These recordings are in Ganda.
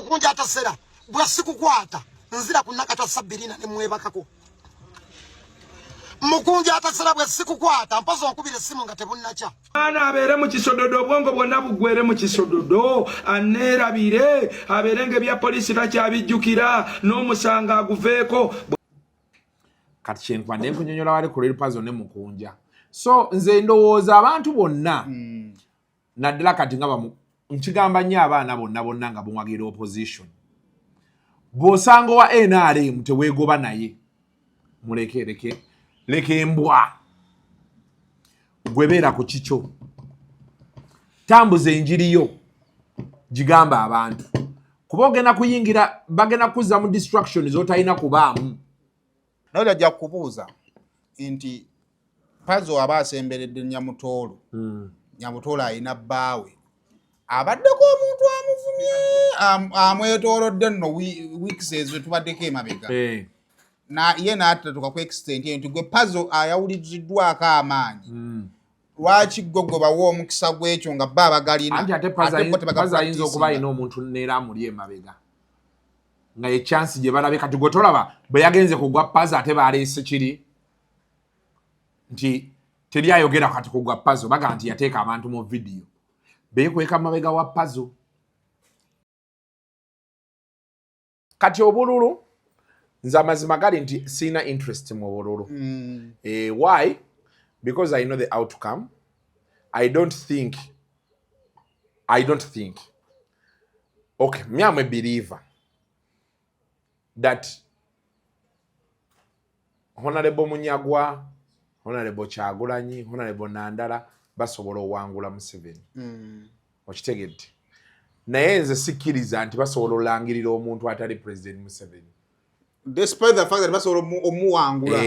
Mukunja atasera bwa sikukwata nzira kunakata sabirina ne mwebakako Mukunja atasera bwa sikukwata mpazo wankubire simu nga tebunnacha ana abere mu kisododo bwongo bwonna bugwere mu kisododo anerabire aberenge bya polisi bakyabijjukira n'omusanga aguveeko kati kyentu ande kunyonyola wali ku Lili Pazo ne Mukunja so nze ndowooza abantu bonna naddala kati nga nkigamba nnyo abaana bonna nga bumwagira opposition bw'osanga wa NRM teweegoba naye leke embwa gwebeera ku kikyo tambuza enjiri yo gigamba abantu kuba ogenda kuyingira bagenda kuzza mu distraction z'otalina kubaamu nawe ajja kubuuza nti Pazo aba asemberedde Nyamutoolo Nyamutoolo ayina bbaawe abaddeko omuntu amuvumye amwetoolodde nno weeks ezo tubaddeko emabega na ye n'atatuka ku extent nti gwe Pazo ayawuliziddwako amaanyi lwaki gwe bawa omukisa gw'ekyo nga bba abagalina anti ate Pazo ayinza okuba alina omuntu neera amuli emabega nga ye chance gye balabe kati gwe tolaba bwe yagenze kugwa Pazo ate baleese kiri nti teri ayogera kati kugwa Pazo baga nti yateeka abantu mu video beekweka mabega wa Pazo kati obululu nze amazima gali nti sina interest mu bululu why because I know the outcome I don't think okay me I'm a believer that Honorable Munyagwa, Honorable Kyagulanyi, Honorable Nandala basobola owangula Museveni. Okitegedde. Naye nze sikkiriza nti basobola olangirira omuntu atali President Museveni. Despite the fact that basobola omuwangula.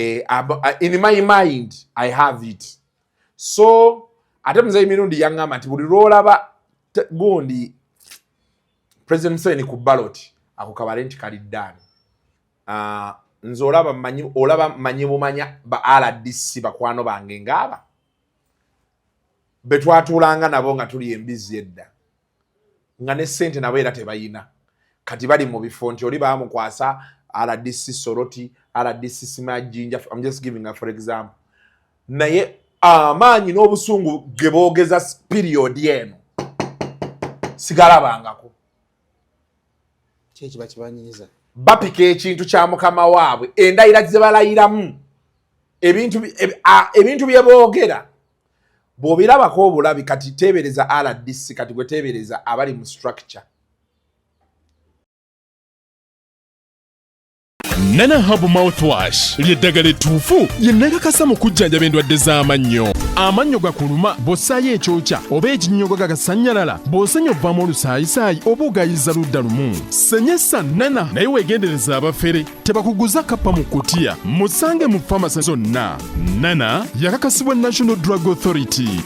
In my mind, I have it. So, ate muzeyi mirundi yaŋŋamba nti buli lw'olaba gundi President Museveni ku ballot ako kabale nti kaliddaani. Nze olaba manyi bumanya ba RDC bakwano bange ngaba betwatulanga nabo nga tuli embizi edda nga ne sente nabo era tebayina kati bali mu bifo nti oli bamukwasa RDC Soroti RDC Simajinja. I'm just giving a for example. Naye amaanyi n'obusungu geboogeza period yeno sigalabangako kyeki bakibanyiza bapika ekintu kya mukama waabwe endayira ze balayiramu ebintu bye boogera bw'obirabako obulabi kati teebereza RDC kati gwe teebereza abali mu structure. Nana Hub Mouthwash lyeddagala ettuufu lye nnakakasa mu kujjanjaba endwadde z'amannyo. Amannyo gakuluma bw'ossaayo ekyokya oba ekinnyogo gagasanyalala bw'osenya ovaamu olusaayisaayi oba ogayiza ludda lumu. Senyesa Nana naye weegendereza abafere tebakuguza kappa mu kutiya musange mu famasi zonna. Nana yakakasibwa National Drug Authority.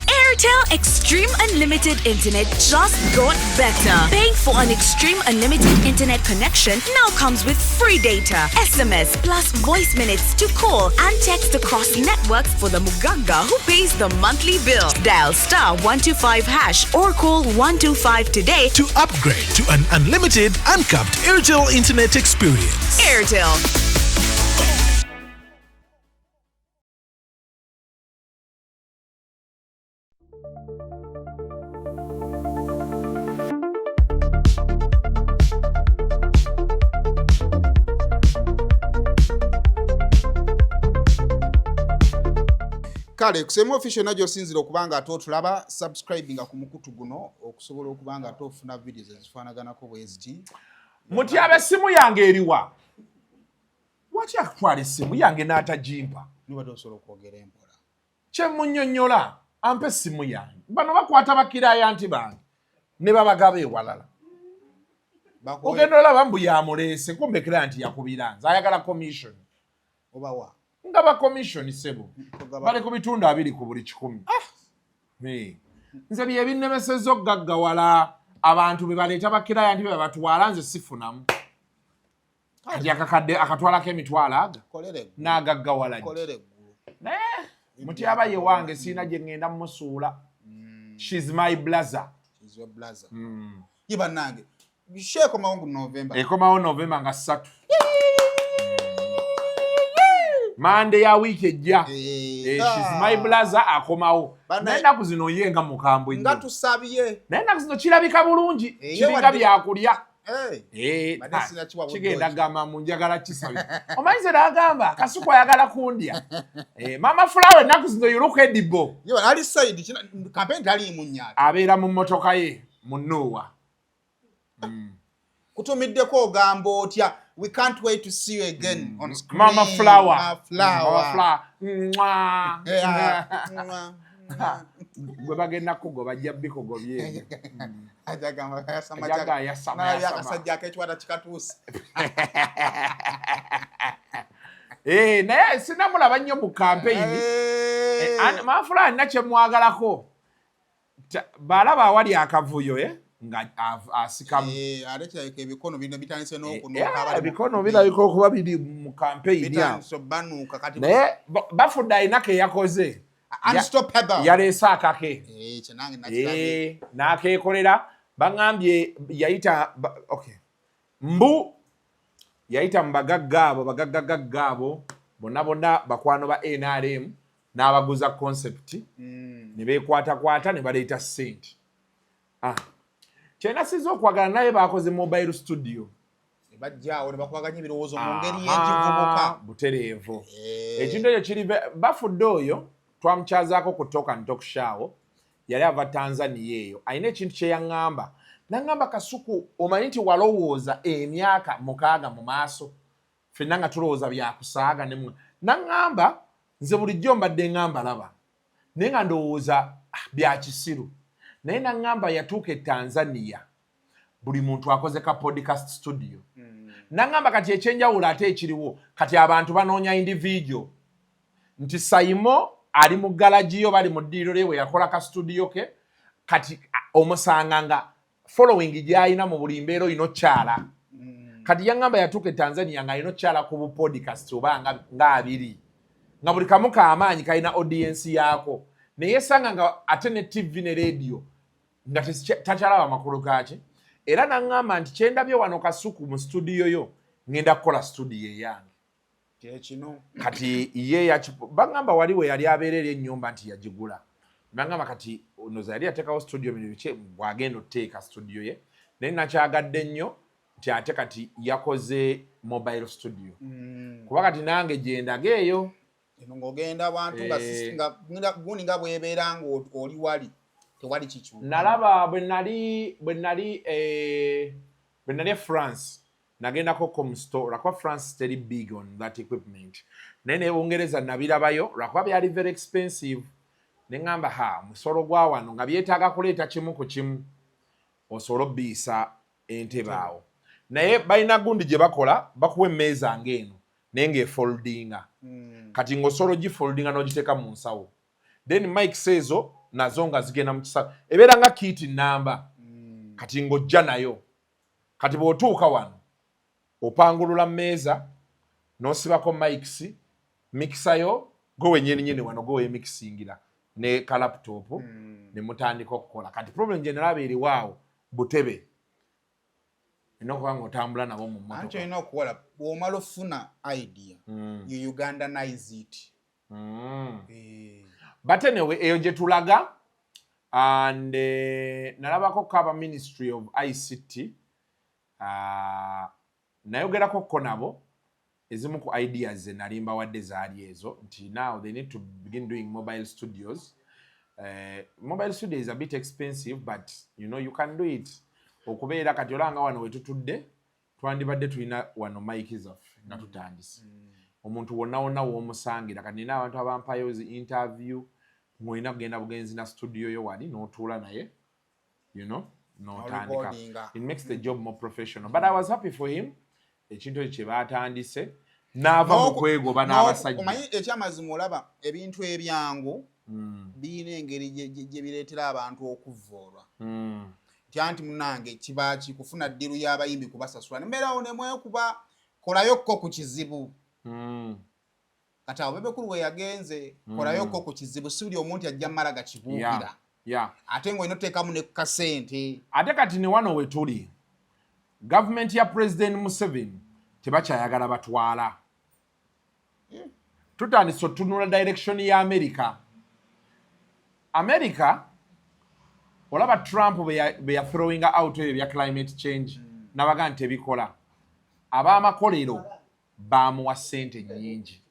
Airtel Extreme Unlimited Internet just got better. Paying for an Extreme Unlimited Internet connection now comes with free data, SMS plus voice minutes to call and text across networks for the Muganga who pays the monthly bill. Dial *125# or call 125 today to upgrade to an unlimited, uncapped Airtel Internet experience. Airtel. Kale kusema official najjo sinzira okubanga atotulaba subscribing ku mukutu guno okusobola okubanga atofuna videos ezifaanaganako bweziti. Mutyabe simu yange eriwa. Waki akwali simu yange n'atagimpa? Niba tosobola okwogera empola. Kye munnyonnyola ampe simu yange. Bano bakwata bakiraaya anti bange ne babagaba ewalala. Ogenda olaba mbu yamuleese kumbe kiraanti yakubira nze ayagala commission. Obawa. Nga ba commission sebo bali ku bitundu 2 ku buli 100. Nze bye binnemesezzo gaggawala abantu be baleeta bakiraaya nti be batwala nze sifunamu. Kati akakadde akatwalako emitwalo aga n'agaggawala Mutyaba ye wange siina gye ŋŋenda mmusuula. She's my blazer. zwa blaza yiba nange sheko maungu November ekomawo November nga 3 Monday ya week ejja she's my blaza akomawo nenda kuzino yenga mukambwe nga tusabiye nenda kuzino kirabika bulungi kiringa byakulya kigenda gamba munjagala kisabi omanyize nagamba Kasuku ayagala kundya mama Flower naku zino you look edible yo ali side campaign tali munyata abeera mu motoka ye mu Noah kutumiddeko ogambo otya we can't wait to see you again on screen Mama Flower gwe bagenda kugoba jabiko gobye ajagamba yasama Akasajja akechwata chikatusi naye sinamulaba nnyo mu campaign Mama Flower nache mwagalako balaba awali akavuyo nga asikamu alekya ebikono bino bitanise ebikono birabika okuba biri mu campaign banuka kati naye bafudde ayinako eyakoze unstoppable yaleese akake kyenange nakirabe n'akeekolera baŋŋambye yayita mbu yayita mu bagaggaabo bonna bakwano ba NRM n'abaguza concept ne beekwatakwata ne baleeta ssente kyena siza okwagala naye bakoze mobile studio bajjaawo ne bakwaganya ebirowoozo mu ngeri y'ekivubuka butereevu ekintu ekyo kiri bafudde oyo twamukyazaako ku talk show yali ava Tanzania eyo alina ekintu kye yaŋŋamba naŋŋamba Kasuku omanyi nti walowooza emyaka 6 mu maaso ffenna nga tulowooza byakusaaga naŋŋamba nze bulijjo mbadde ŋŋamba laba naye nga ndowooza bya kisiru naye naŋŋamba yatuuka e Tanzania buli muntu akoze ka podcast studio naŋŋamba kati ekyenjawulo ate ekiriwo kati abantu banoonya individual nti Saimo ali mu galajiyo bali mu ddiiro lye we yakola ka studio ke kati omusanga nga following gy'alina mu buli mbeera oyina okyala kati yaŋŋamba yatuuka e Tanzania nga alina okyala ku bu podcast oba nga 2 nga buli kamu kaamaanyi kalina audience yaako naye esanga nga ate ne TV ne radio nga takyalaba makulu gaaki era naŋŋamba nti kyendabye wano Kasuku mu studio yo ngenda kukola studio eyange kyekino kati ye baŋŋamba wali we yali abeerera ennyumba nti yagigula baŋŋamba kati onoza yali yateekawo studio bino bwagenda oteeka studio ye naye nakyagadde nnyo nti ate kati yakoze mobile studio kuba kati nange gyendaga eyo ng'ogenda abantu nga gundi nga bwebeera ng'oli wali tewali kikyuka nalaba bwe nali France nagendako com store lwakuba France teri big on that equipment naye ne Bungereza nabirabayo lwakuba byali very expensive ne ŋŋamba musolo gwa wano nga byetaaga kuleeta kimu ku kimu osobola obbiisa entebe awo naye balina gundi gye bakola bakuwa emmeeza ng'eno naye ng'efoldinga kati ng'osobola ogifoldinga n'ogiteeka mu nsawo then Mike Sezo nazo nga zigenda mu kisawo ebeera nga kit namba kati ng'ojja nayo kati bw'otuuka wano opangulula mmeeza n'osibako mics mixayo gwe wennyini wano gwe weemikisingira ne ka laptop ne mutandika okukola kati problem gye nalaba eriwaawo butebe olina okuba ng'otambula nabo mu mmotoka anti olina okukola bw'omala ofuna idea you Ugandanize it but anyway eyo gye tulaga and nalabako kaba Ministry of ICT nayogerako ko nabo ezimu ku ideas ze nali mbawadde zaali ezo nti now they need to begin doing mobile studios. Mobile studio is a bit expensive, but you know you can do it. Okubeera kati olanga wano wetutudde twandibadde tulina wano mic zaffe nga tutandise omuntu wonna w'omusangira kati nina abantu abampayo zi interview ng'olina kugenda bugenzi na studio yo wali n'otuula naye you know n'otandika. It makes the job more professional, but I was happy for him. Ekintu ekyo kye baatandise n'ava mu kwegoba n'abasajja. Omanyi ekyamazima olaba ebintu ebyangu birina engeri gye bireetera abantu okuvvoolwa. Nti munange kiba kikufuna ddiru y'abayimbi kubasasula nembeerawo ne mwekuba kolayokko ku kizibu. Kati awo Bebekulu we yagenze kolayokko ku kizibu si buli omuntu ajja mmala gakibuukira. ate ng'oinoteekamu ne kasente ate kati ne wano we tuli gavumenti ya President Museveni tebakyayagala batwala tutandise otunula direction ya America olaba Trump be ya throwing out ebya climate change nabaga nti ebikola ab'amakolero bamuwa ssente nnyingi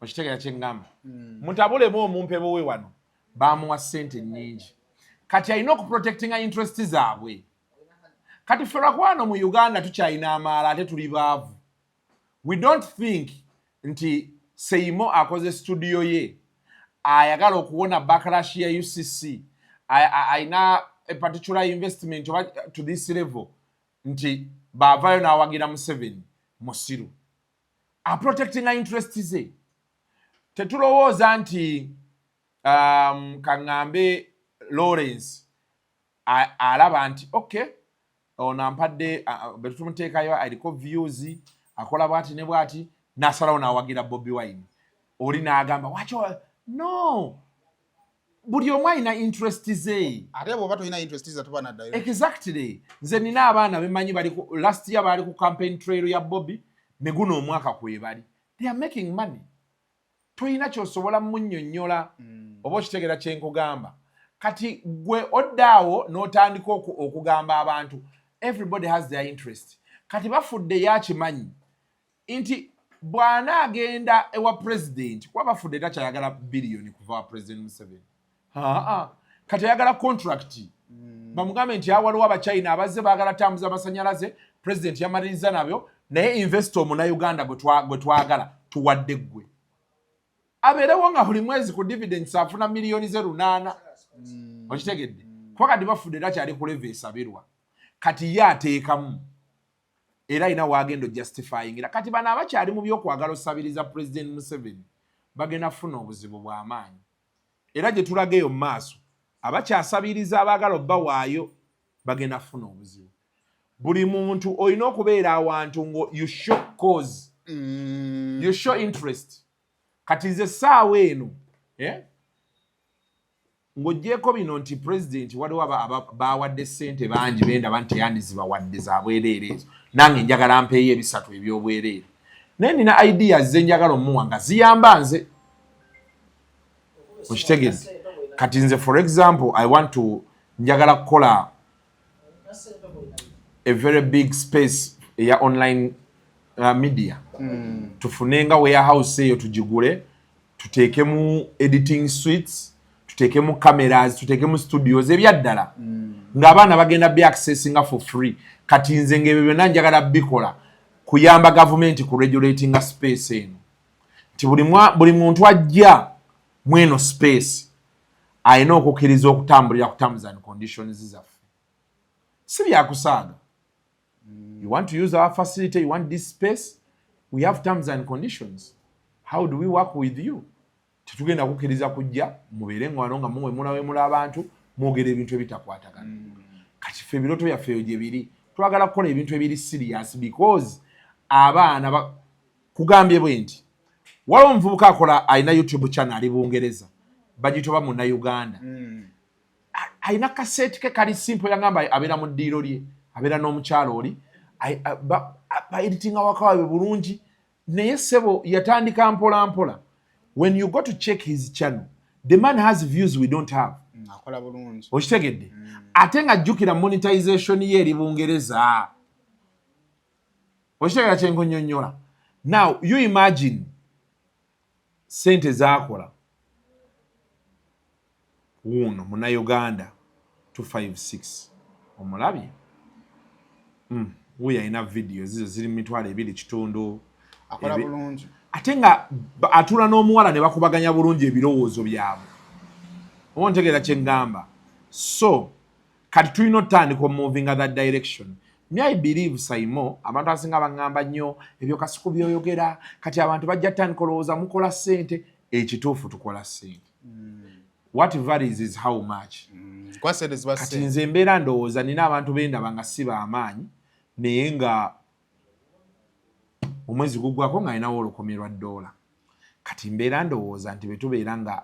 okitegeera kye ngamba mutabulemu omumpebo we wano bamuwa ssente nnyingi kati alina okuprotectinga interest zaabwe kati ffe lwakwano mu Uganda tukyalina amaala ate tuli baavu we don't think nti Seimo akoze studio ye ayagala okuwona backlash ya UCC aina a particular investment to this level nti baavayo n'awagira Museveni musiru a protecting our interests ze tetulowooza nti kaŋŋambe Lawrence alaba nti okay ono ampadde betutumuteekayo aliko views akola bwati ne bwati n'asalawo n'awagira Bobi Wine oli n'agamba wacho no buli omu alina interest ze ate bw'oba tolina interest za tuba naddayo exactly nze nina abaana bemanyi bali last year bali ku campaign trail ya Bobi ne guno omwaka kwebali they are making money toyina kyosobola munnyonnyola oba okitegeera kye nkugamba kati gwe oddaawo n'otandika okugamba abantu everybody has their interest kati bafudde yakimanyi nti bw'anaagenda ewa president kuba bafudde takyayagala biliyoni kuva wa President Museveni kati ayagala contract bamugambe nti waliwo abachina abazze baagala tambuza amasanyalaze president yamaliriza nabyo naye investor Munnayuganda gwe twagala tuwadde ggwe abeerewo nga buli mwezi ku dividends afuna miliyoni 08 okitegedde kuba kati bafudde takyali ku level esabirwa kati ye ateekamu era ina wagendo justifying era kati bana abakyali mu byokwagala osabiriza President Museveni bagenda funa obuzibu bw'amaanyi era gye tulageyo mu maaso abakyasabiriza abaagala obba waayo bagenda funa obuzibu buli muntu olina okubeera awantu ngo you show cause you show interest kati nze essaawa eno ng'oggyeko bino nti president waliwo bawadde ssente bangi bendaba nti yandizibawadde za bwereere ezo nange njagala mpeeyo ebisatu eby'obwereere naye nina ideas ze njagala omuwa nga ziyamba nze okitegedde kati nze for example I want to njagala kukola a very big space ya online media tufunenga warehouse eyo tugigule tuteekemu editing suites tuteekemu cameras tuteekemu studios ebyaddala ng'abaana bagenda be accessinga for free kati nze ng'ebyo byonna njagala bikola kuyamba government ku regulating space eno nti buli muntu ajja mweno space ayina okukkiriza okutambulira ku terms and conditions zaffe si byakusaaga you want to use our facility you want this space we have terms and conditions how do we work with you tetugenda kukkiriza kujja mubeere ng'wano nga muwemula abantu mwogera ebintu ebitakwatagana kati ffe ebiroto byaffe gye biri twagala kukola ebintu ebiri serious because abaana kugambye bwe nti waliwo omuvubuka akola alina YouTube channel ali Bungereza bagitoba Munnayuganda alina kaseti ke kali simple yagamba abeera mu ddiiro lye abeera n'omukyalo oli editinga wakawabe bulungi naye sebo yatandika mpola mpola when you go to check his channel the man has views we don't have akola bulungi okitegedde ate nga ajjukira monetization ye eri Bungereza okitegera kye nkunyonnyola now you imagine sente zaakola uno Munnayuganda 256 omulabye uyo alina video zizo ziri mu 2.2 akola bulungi ate nga atula n'omuwala ne bakubaganya bulungi ebirowoozo byabwe ontegeera kye ngamba so kati tulina otandika moving that direction me I believe Saimo abantu asinga bangamba nnyo ebyo Kasuku byoyogera kati abantu bajja tandika olowooza mukola ssente ekituufu tukola ssente what varies is how much kati nze mbeera ndowooza nina abantu bendaba nga si b'amaanyi naye nga omwezi guggwako nga alinawo $100 kati mbeera ndowooza nti bwe tubeera nga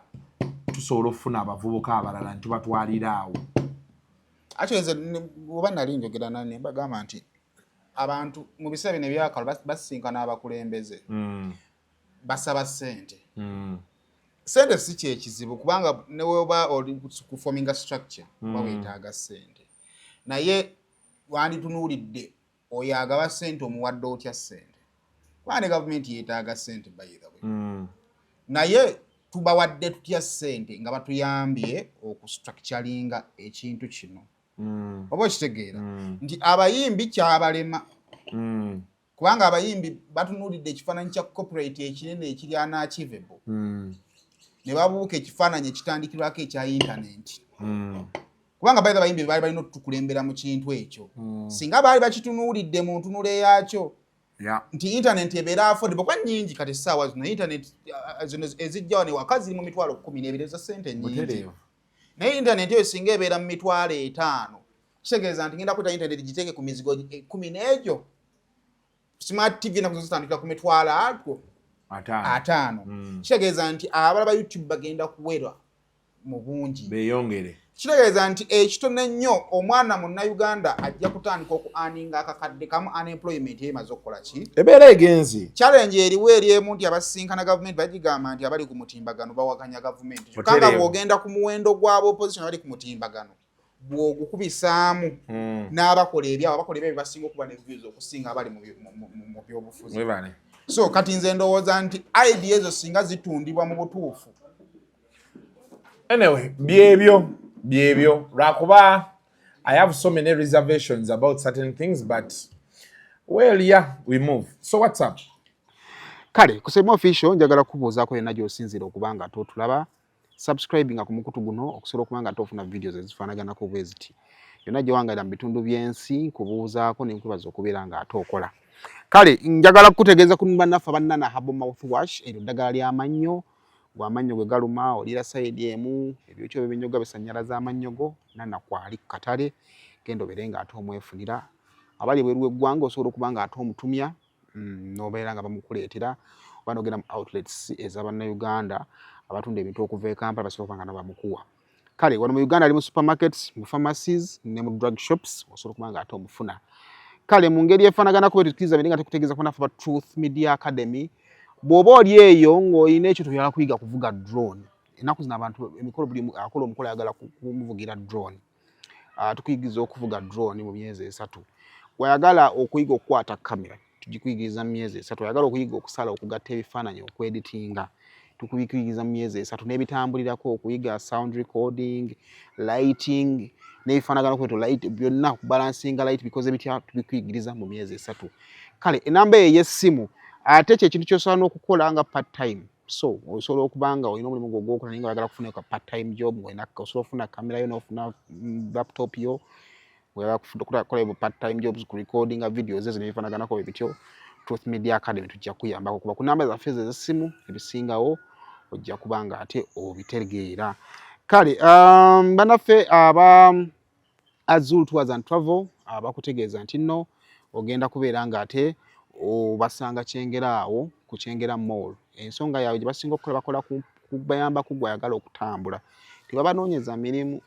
tusobola okufuna abavubuka abalala ntubatwalira awo. Actually oba nali njogera nane bagamba nti abantu mu biseera bino ebyakalo basinkana abakulembeze basaba ssente. Ssente si kyekizibu kubanga ne weba oli kuforminga structure oba weetaaga ssente. Naye wanditunuulidde oyo agaba ssente omuwadde otya ssente. Kubanga gavumenti yeetaaga ssente by the way. Naye tubawadde tutya ssente nga batuyambye okustructuringa ekintu kino. Oba okitegeera nti abayimbi kyabalema. Kubanga abayimbi batunuulidde ekifaananyi kya corporate ekinene ekiri unachievable. Ne babuuka ekifaananyi ekitandikirwako ekya internet. Kubanga baita bayimbi baali balina okutukulembera mu kintu ekyo. Singa baali bakitunuulidde mu ntunule yaakyo nti internet ebeera affordable kwa nnyingi kati essaawa zino internet ezijjawo ne waka ziri mu mitwalo 12 ezo ssente nnyingi. Naye internet eyo singa ebeera mu mitwalo 5 kitegeeza nti ngenda kweta internet giteeke ku mizigo 10 n'egyo. Smart TV na kuzitandikira ku mitwalo 5. Kitegeeza nti abala ba YouTube bagenda kuwerwa mu bungi. Beeyongere. Kitegeeza nti ekitone nnyo omwana mu Uganda ajja kutandika okuaninga akakadde kamu unemployment emaze okukola ki? Ebeera egenzi. Challenge eriwo eriemu nti abasinkana government bagigamba nti abali ku mutimbagano bawakanya government. Kanga bwogenda ku muwendo gw'abo opposition abali ku mutimbagano bw'ogukubisaamu n'abakola ebyabo abakola ebyo basinga okuba ne views okusinga abali mu byobufuzi. So kati nze ndowooza nti idea ezo singa zitundibwa mu butuufu. Anyway, byebyo lwakuba I have so many reservations about certain things, but well, yeah, we move. So what's up? Kale kusema official njagala kubuuzaako yenna gy'osinzira okubanga totulaba subscribing ku mukutu guno okusobola okubanga tofuna videos ezifaanaganako bwe ziti. Yonna gyewangalira mu bitundu by'ensi kubuuzaako ne nkubaza okubeera nga ate okola. Kale njagala kukutegeeza ku bannaffe abannana Herbal Mouthwash eryo ddagala ly'amannyo. Gw'amannyo gwe galuma olira side emu ebyokyo bibinyoga bisannyalaza amannyo go nana kwali katale genda obeere nga ate omwefunira. Abali bweru w'eggwanga osobola okuba nga ate omutumya n'obeera nga bamukuleetera oba n'ogenda mu outlets ez'Abannayuganda abatunda ebintu okuva e Kampala basobola okuba nga nabo bamukuwa. Kale wano mu Uganda ali mu supermarkets, mu pharmacies ne mu drug shops osobola okuba nga ate omufuna. Kale mu ngeri efaanaganako bwe tukkiriza biri nga tukutegeeza ku bannaffe ba Truth Media Academy. Bw'oba oli eyo ng'olina ekyo tuyala kuyiga kuvuga drone. Ennaku zino abantu emikolo buli akola omukolo ayagala kumuvugira drone. Tukuyigiza okuvuga drone mu myezi 3. Wayagala okuyiga okukwata kamera tugikuyigiriza mu myezi 3. Wayagala okuyiga okusala okugatta ebifaananyi okweditinga tukuyigiriza mu myezi 3. N'ebitambulirako okuyiga sound recording, lighting n'ebifaanagano kweto light byonna okubalansinga light because ebitya tubikuyigiriza mu myezi 3. Kale enamba ey'essimu ate kye kintu ky'osobola n'okukola nga part time. So osobola okubanga olina omulimu gw'okola naye nga oyagala kufuna ka part time job ng'olina osobola okufuna kamera yo n'ofuna laptop yo oyagala kukola part time jobs ku recording videos ezo n'ebifaanaganako bwe bityo. Truth Media Academy tujja kuyambako kuba ku namba zaffe ez'essimu ebisingawo ojja kubanga ate obitegeera. Kale bannaffe aba Azul Tours and Travel abakutegeeza nti nno ogenda kubeera nga ate obasanga Kyengera awo ku Kyengera Mall. Ensonga yaabwe gye basinga okukola bakola kubayamba kugwayagala okutambula. Tebabanoonyeza mirimu.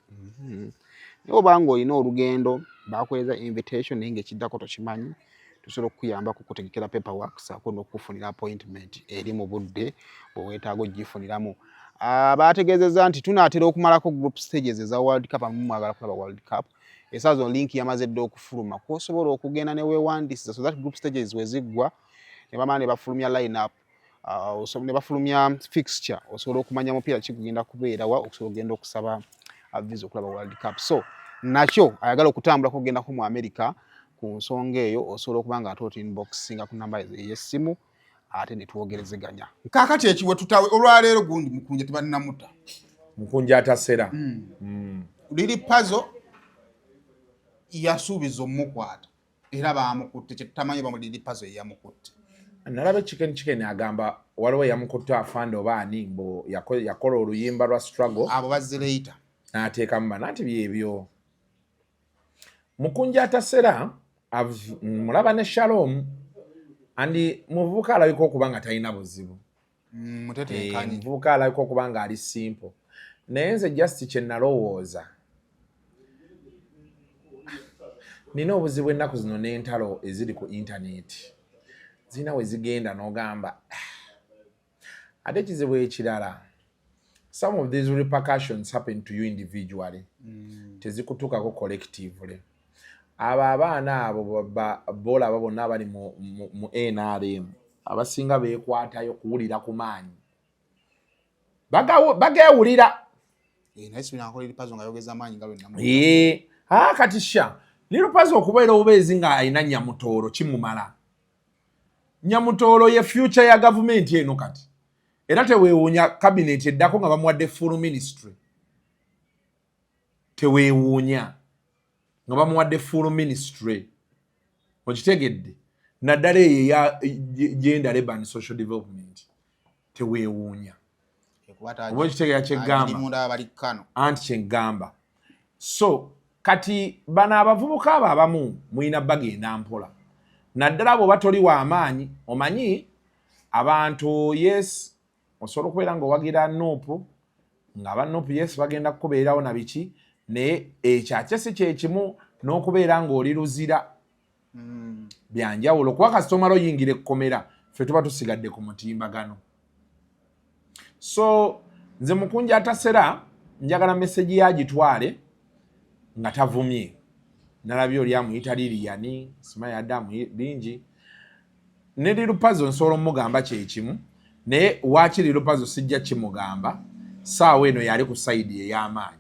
Naye obanga olina olugendo bakuweereza invitation naye ng'ekiddako tokimanyi tusobola okukuyamba kukutegekera paperwork saako n'okufunira appointment eri mu budde bwe weetaaga ogifuniramu. Baategeezezza nti tunaatera okumalako group stages eza World Cup amu mwagala kulaba World Cup. Esaazo link yamaze dde okufuluma kw'osobola okugenda ne weewandiisiza so that group stages we ziggwa ne bamala ne bafulumya line up ne bafulumya fixture osobola okumanya mupiira kigenda kubeerawa okusobola okugenda okusaba visa okulaba World Cup. So nakyo ayagala okutambulako okugendako mu America ku nsonga eyo osobola okuba nga ate otinboxinga ku namba ey'essimu ate ne twogerezeganya. Kaakati ekiwe tutawe olwaleero gundi Mukunja tebannamuta. Mukunja atasera. Lili Pazo yasuubiza omukwata era baamukutte kyetamanyi bamu Lili Pazo yamukutte. Nalaba chicken agamba waliwo yamukutte afande oba ani mbo yakola oluyimba lwa struggle abo bazze later n'ateekamu banaati byebyo. Mukunja atasera mulaba ne Shalom andi muvubuka alabika okuba nga talina buzibu. Muteteekanyi. Muvubuka alabika okuba nga ali simple. naye nze just kye nalowooza nina obuzibu ennaku zino n'entalo eziri ku intaneti zirina we zigenda n'ogamba ate kizibu ekirala some of these repercussions happen to you individually tezikutuukako collectively abo abaana abo boolaba bonna abali mu NRM abasinga beekwatayo kuwulira ku maanyi bageewulira kati sha Lili Pazo okubeera obubeezi nga alina Nyamutoolo kimumala. Nyamutoolo ye future ya government eno kati. Era teweewuunya cabinet eddako nga bamuwadde full ministry. Teweewuunya nga bamuwadde full ministry. Okitegedde? Naddala eyo ya gender labor and social development. Teweewuunya. Oba okitegera kyeggamba. Anti kyeggamba. So, kati bano abavubuka abo abamu mulina bagenda mpola. Naddala abo batoli wa amaanyi, omanyi abantu yes osobola okubeera ng'owagira Nuupu ng'aba Nuupu yes bagenda kukubeerawo na biki naye ekyakye si kye kimu n'okubeera ng'oli luzira byanjawulo kuba kasita omala oyingira ekkomera ffe tuba tusigadde ku mutimbagano. So nze Mukunja atasera njagala message yagitwale nga tavumye. Nalabye oli amuyita Liliani Simaya Adamu bingi ne Lili Pazo nsobola omugamba kyekimu naye waaki Lili Pazo sijja kimugamba saawa eno yali ku sayidi ey'amaanyi.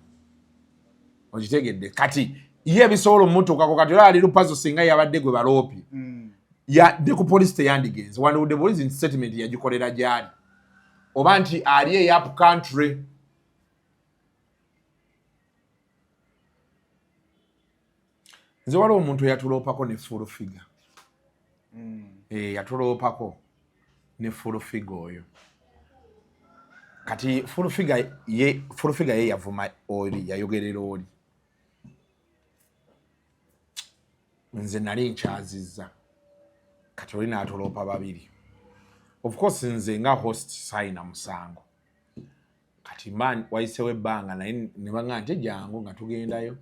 Okitegedde kati ye bisobola omutuukako kati olaba Lili Pazo singa yabadde gwe baloopi yadde ku police teyandigenze wandibudde police statement yagikolera gyali oba nti ali eyapu country. Nze waliwo omuntu yatuloopako ne full figure. Yatuloopako ne full figure oyo. Kati full figure ye yavuma oli yayogerera oli. Nze nali nkyazizza. Kati oli n'atuloopa babiri. Of course nze nga host sayina musango. Kati man wayisewo ebbanga naye ne baŋŋamba nti jangu nga tugendayo.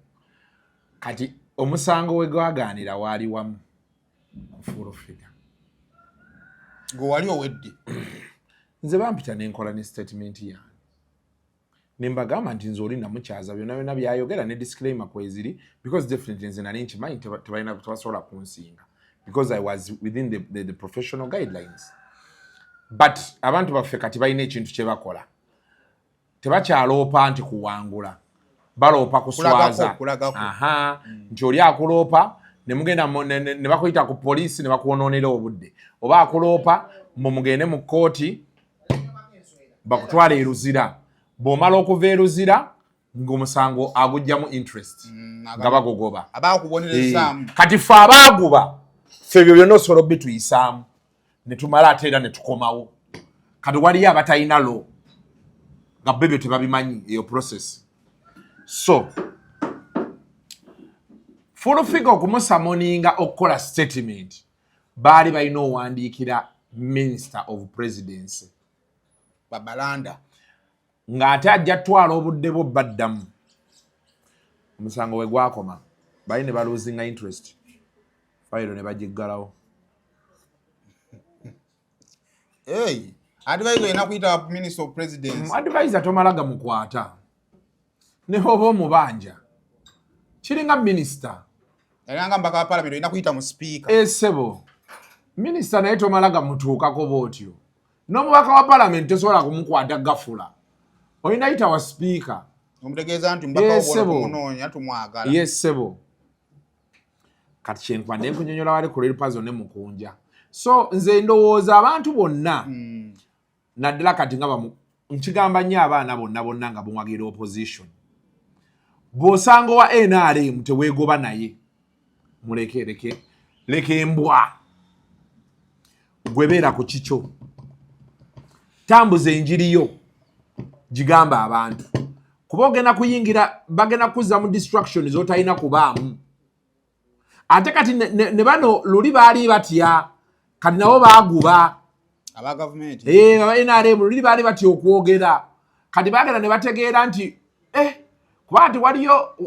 Kati omusango we gwagaanira waali wamu full figure. Gwe wali owedde. Nze bampita n'enkola ne statement yange. Ne mbagamba nti nze oli namukyaza byonna byonna byayogera ne disclaimer kweziri because definitely nze nali nkimanyi tebasobola kunsinga because I was within the professional guidelines. But abantu baffe kati balina ekintu kye bakola. Tebakyaloopa nti kuwangula. Baloopa kuswaza. Nti oli akuloopa ne mugenda ne bakuyita ku poliisi ne bakuwonoonera obudde. Oba akuloopa mugende mu kkooti bakutwala eruzira. Bw'omala okuva eruzira ng'omusango agujjamu interest nga bagogoba. Kati ffe abaaguba ffe ebyo byonna osobola obituyisaamu ne tumala ate era ne tukomawo. Kati waliyo abatalina lo nga bebyo tebabimanyi eyo process. So full figure okumusamoninga okukola statement baali balina owandiikira Minister of Presidency Babalanda ng'ate ajja twala obudde bwo baddamu. Omusango we gwakoma bali ne baluzinga interest fayiro ne bagiggalawo. Advisor yena kuyita Minister of Presidency. Advisor tomalaga mukwata ne oba omubanja kiringa minister Eranga mbaka parliament yena kuyita mu speaker. Sebo minister naye tomalaga mutuukako bwotyo n'omubaka wa parliament tosobola kumukwata gafula olina yita wa speaker omutegeeza nti mbaka omunoonya tumwagala. Yes sebo kati kyenkwande nkunyonyola wali ku Lili Pazo ne Mukunja. So nze ndowooza abantu bonna naddala kati nga nkigamba nnyo abaana bonna nga bumwagira opposition. Bw'osanga wa NRM teweegoba naye muleke embwa gwebeera ku kikyo tambuza enjiriyo gigamba abantu kuba ogenda kuyingira bagenda kuzza mu distraction z'otalina kubaamu. Ate kati ne bano luli baali batya kati nabo baaguba aba government NRM luli baali batya okwogera kati bagenda ne bategeera nti kuba nti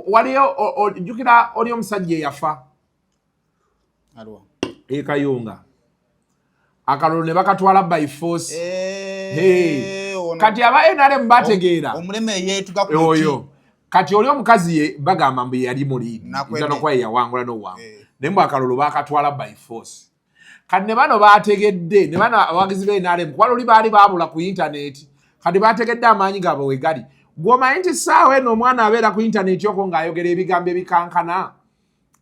waliyo ojjukira oli omusajja eyafa Kayunga akalulu ne bakatwala by force kati aba NRM bategeera omuleme yeetuga ku oyo kati oli omukazi ye bagamba mbu yali muli njano kwa yawangula no wangu nemba akalulu bakatwala by force kati ne bano bategedde ne bano abagizi be NRM kwa luli bali babula ku internet kati bategedde amaanyi gabo we gali goma nti sawe no mwana abeera ku internet yoko ngayogera ebigambo ebikankana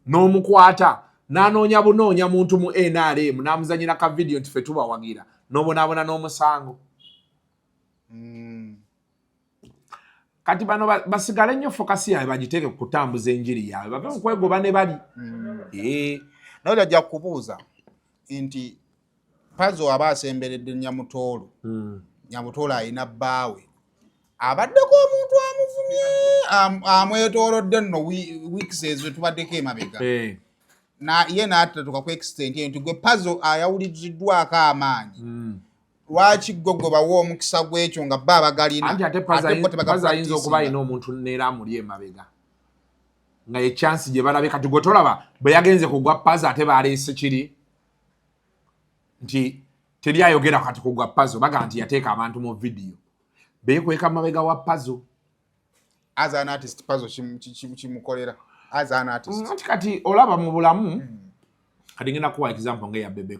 n'omukwata n'anoonya bunoonya muntu mu NRM n'amuzanyira ka video nti fe tubawagira n'obonaabona n'omusango kati bano basigale nnyo fokasi yaabwe bagiteeke ku kutambuza enjiri yaabwe bave mu kwegoba ne bali nawe ajja kubuuza nti Pazo aba asemberedde Nyamutoolo Nyamutoolo alina bbaawe abaddeko omuntu amuvumye amwetoolodde nno wiikisi ezo tubaddeko emabega ye n'atatuka ku extent nti gwe Pazo ayawuliziddwako amaanyi lwaki gwe bawa omukisa gw'ekyo nga bba abagalina anti ate Pazo ayinza okuba alina omuntu neera amuli emabega nga ye chance gye balabe kati gwe tolaba bwe yagenze kugwa Pazo ate baleese kiri nti teri ayogera kati kugwa Pazo baga nti yateeka abantu mu video beekweka mabega wa Pazo as an artist Pazo kimukolera as an artist kati olaba mu bulamu kati ngenda kuwa example ngeya Bebe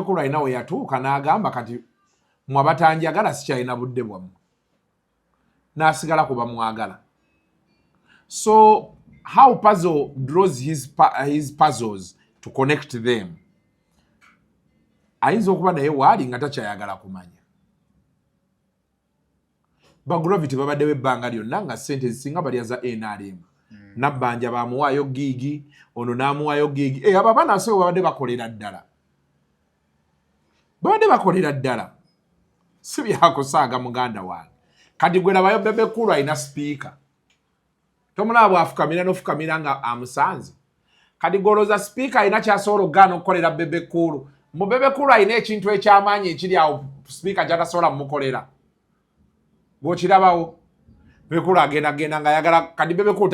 Cool alina we yatuuka n'agamba kati mwabatanjagala sikyalina budde bwammwe n'asigala kuba mwagala. So how Pazo draws his puzzles to connect them ayinza okuba naye waali nga takyayagala kumanya. Bagravity babaddewo ebbanga lyonna nga ssente zisinga balya za NRM. Nabbanja bamuwaayo gigi ono n'amuwaayo gigi abo abaana abasobo babadde bakolera ddala. Babadde bakolera ddala si byakusaaga muganda wange. Kati gwe labayo Bebe Cool alina speaker. Tomulaba bwafukamira n'ofukamira nga amusanze. Kati goloza speaker alina kyasobola okugaana okukolera Bebe Cool. Mu Bebe Cool alina ekintu ekyamaanyi ekiri awo speaker kyatasobola mumukolera. Bw'okirabawo Bebe Cool agenda nga ayagala kati Bebe Cool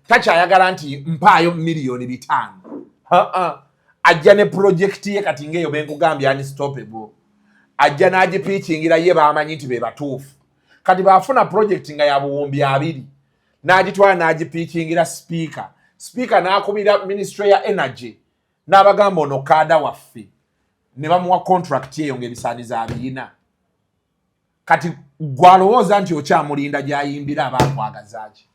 takyayagala nti mpaayo $5 million. Ajja ne project ye kati ngeyo benkugambye unstoppable. Ajja n'agipiikingira ye bamanyi nti be batuufu. Kati baafuna project nga ya buwumbi 2 n'agitwala n'agipiikingira speaker. Speaker n'akubira Ministry ya Energy n'abagamba ono kaada waffe ne bamuwa contract eyo ng'ebisaanizo 2. Kati gwalowooza nti okyamulinda gy'ayimbira abakwagazaaki.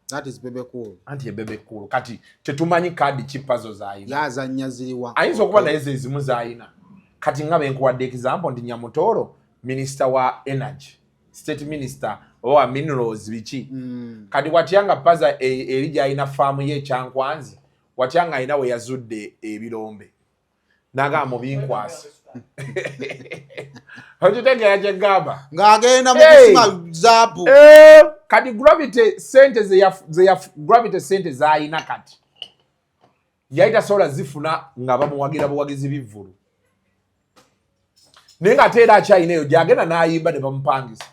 That is Bebe Cool. Anti Bebe Cool. Kati tetumanyi kadi ki Pazo zaayina. Yazannya ziriwa. Ayinza okuba naye ze zimu zaayina. Kati nga benkuwadde example nti Nyamutoolo Minister wa Energy, State Minister owa Minerals biki. Kati watyanga Pazo eri gy'alina faamu ye Kyankwanzi, watyanga alina we yazudde ebirombe. Naga mu binkwasa. Hojitegeera kye gamba. Ng'agenda mu kusima zaabu. Kati gravity sente zaayina kati. Yaita sola zifuna nga bamuwagira buwagizi bivvulu. Naye ng'ate era akyalina eyo gy'agenda n'ayimba ne bamupangisa.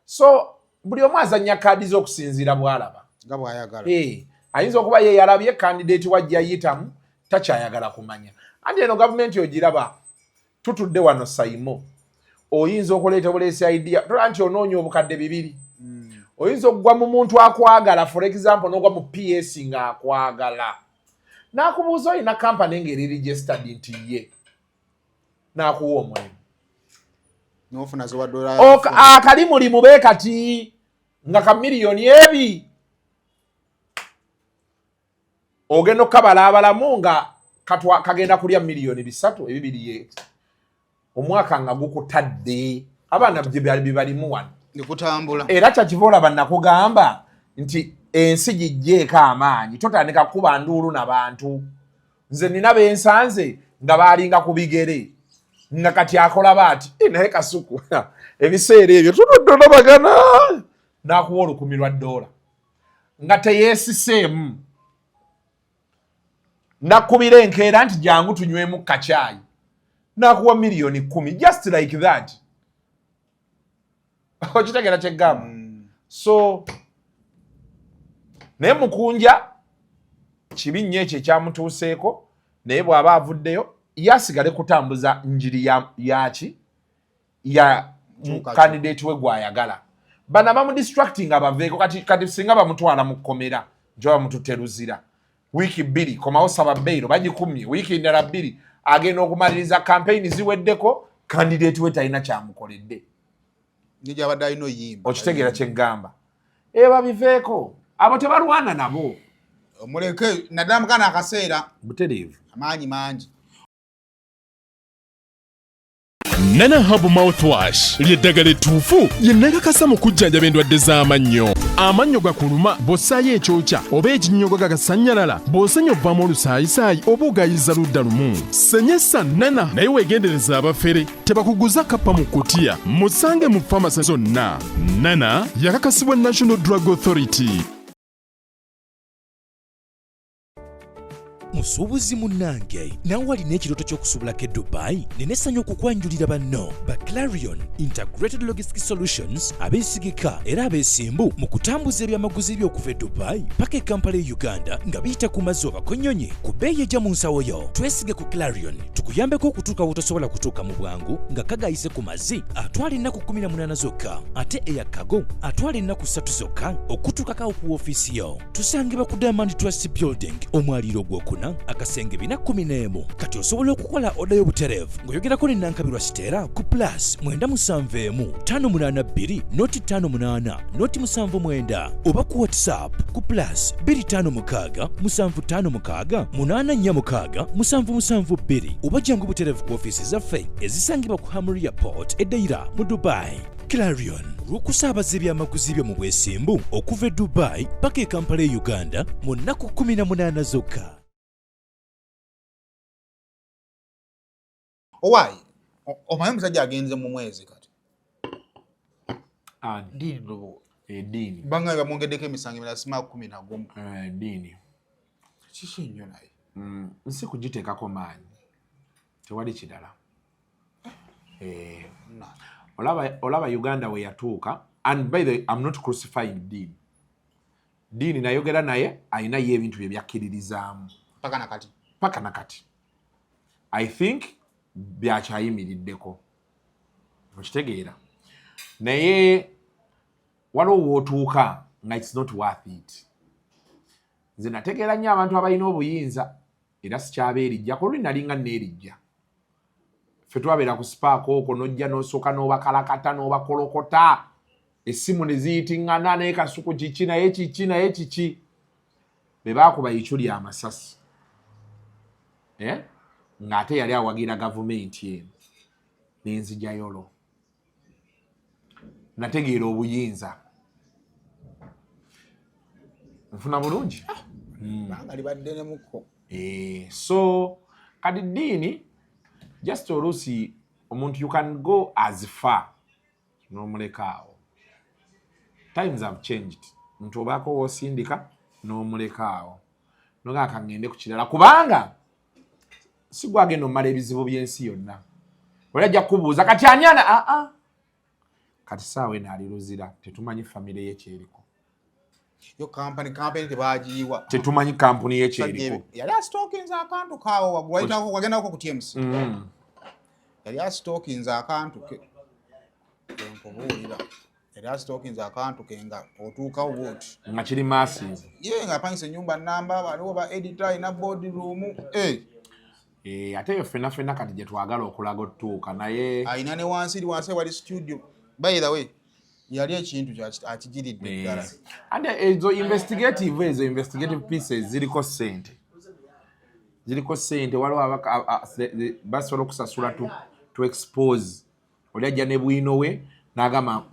So buli omu azannya kaadi z'okusinziira bw'alaba. Nga bw'ayagala. Ayinza okuba ye yalabye candidate wajja yitamu takyayagala kumanya. Anti eno gavumenti ogiraba tutudde wano Saimo. Oyinza okuleeta buleesi idea tola nti onoonya obukadde 2. Oyinza okugwa mu muntu akwagala, for example n'ogwa mu PS nga akwagala. N'akubuuza olina kampani ng'eri registered nti ye. N'akuwa omulimu. N'ofuna ze $1. Akali mulimu be kati nga ka miliyoni 2. Ogenda okukabala abalamu nga kagenda kulya miliyoni 3 2 ye. Omwaka nga gukutadde abaana bye balimu wano. Nikutambula. Era kyakivola bannakugamba nti ensi gijjeeko amaanyi totandika kuba nduulu n'abantu. Nze nina bensanze nga baalinga ku bigere nga kati akola baati naye Kasuku ebiseera ebyo tutudolabagana n'akuwa $10,000 nga teyeesiseemu nakubira enkeera nti jangu tunywemu kacaayi n'akuwa $10,000 just like that. okitegera kyegamba so naye Mukunja kibi nnyo ekyo ekyamutuuseeko naye bw'aba avuddeyo yasigale kutambuza njiri yaki ya candidate we gwayagala bana bamudistracting abaveeko kati singa bamutwala mu kkomera njo bamututeruzira wiiki 2 komawo saba bbeiro bagikumye wiiki endala 2 agenda okumaliriza campaign ziweddeko candidate we talina kyamukoledde nijabadde alina oyimba okitegeera kyegamba babiveeko abo tebalwana nabo omuleke naddala mukana akaseera butereevu amaanyi mangi Nana Hub Mouthwash ly'eddagala ettuufu lye nnakakasa mu kujjanjaba endwadde z'amannyo. Amannyo gakuluma bw'ossaayo ekyokya oba ekinnyogo gagasanyalala bw'osenya ovaamu olusaayisaayi oba ogayiza ludda lumu. Senyesa Nana naye weegendereza abafere tebakuguza kappa mu kutiya musange mu famasi zonna. Nana yakakasibwa National Drug Authority. Musuubuzi munnange nawe walina ekirooto ky'okusuubulako e Dubai neneesanya okukwanjulira banno ba Clarion Integrated Logistics Solutions abeesigika era abeesimbu mu kutambuza ebyamaguzi by'okuva e Dubai paka e Kampala e Uganda nga biyita ku mazzi oba konnyonyi ku bbeeyi ejja mu nsawo yo. Twesige ku Clarion tukuyambeko okutuuka wotosobola kutuuka mu bwangu nga kagayise ku mazzi atwala ennaku 18 zokka ate eya kago atwala ennaku 3 zokka okutuukako ku woofiisi yo. Tusangibwa ku Diamond Trust Building omwaliiro ogwokuna akasenge 411 kati osobola okukola oda y'obutereevu ng'oyogerako ne Nankabirwa Sitera ku plus 971 noti 58 noti 79 oba ku WhatsApp ku plus 256 756 846 772 oba jangu butereevu ku ofiisi zaffe ezisangibwa ku Hamri Airport e Deira mu Dubai. Clarion lw'okusaabaza ebyamaguzi byo mu bwesimbu okuva e Dubai paka e Kampala e Uganda mu nnaku 18 zokka. Owaayi omanyi omusajja agenze mu mwezi kati Eddiini banga bamwongeddeko emisango emirala simaa 11 eddiini kiki nnyo naye nsi kugiteekako maanyi tewali kirala olaba Uganda we yatuuka and by the way I'm not crucifying Diini nayogera naye alina ye ebintu bye byakkiririzaamu paka nakati I think byakyayimiriddeko okitegeera naye waliwo wootuuka nga it's not worth it. Nze nategeera nnyo abantu abalina obuyinza era sikyaba erijja ko luli nalinga neerijja ffe twabeera ku sipaako okwo nojja n'osooka n'obakalakata n'obakolokota essimu ne ziyitiŋŋana naye Kasuku kiki naye kiki be baakuba yicu lya amasasi ng'ate yali awagira gavumenti eno n'enzijayolo nategeera obuyinza nfuna bulungi banga libadde ne mukko so kati Diini just oluusi omuntu you can go as far n'omuleka awo. Times have changed. Omuntu obaako woosindika n'omuleka awo noga akangende ku kirala kubanga si gwagenda omala ebizibu by'ensi yonna olajja kubuuza kati anyana kati saawe naaliruzira tetumanyi famire ye kyeriko yo kampani tebagiyiwa tetumanyi kampuni ye kyeriko yali asitokinza akantu kaawo wagendako ku TMC yali asitokinza akantu ke nkubuulira yali asitokinza akantu ke nga otuukawo bwoti nga kiri massive ye nga apangisa ennyumba namba waliwo ba editor ina board room ate yo ffenna kati gye twagala okulaga otuuka naye ayina ne wansi wali studio by the way yali ekintu akigiridde ddala and ezo investigative pieces ziriko ssente waliwo basobola okusasula to expose oli ajja ne bwino we n'agamba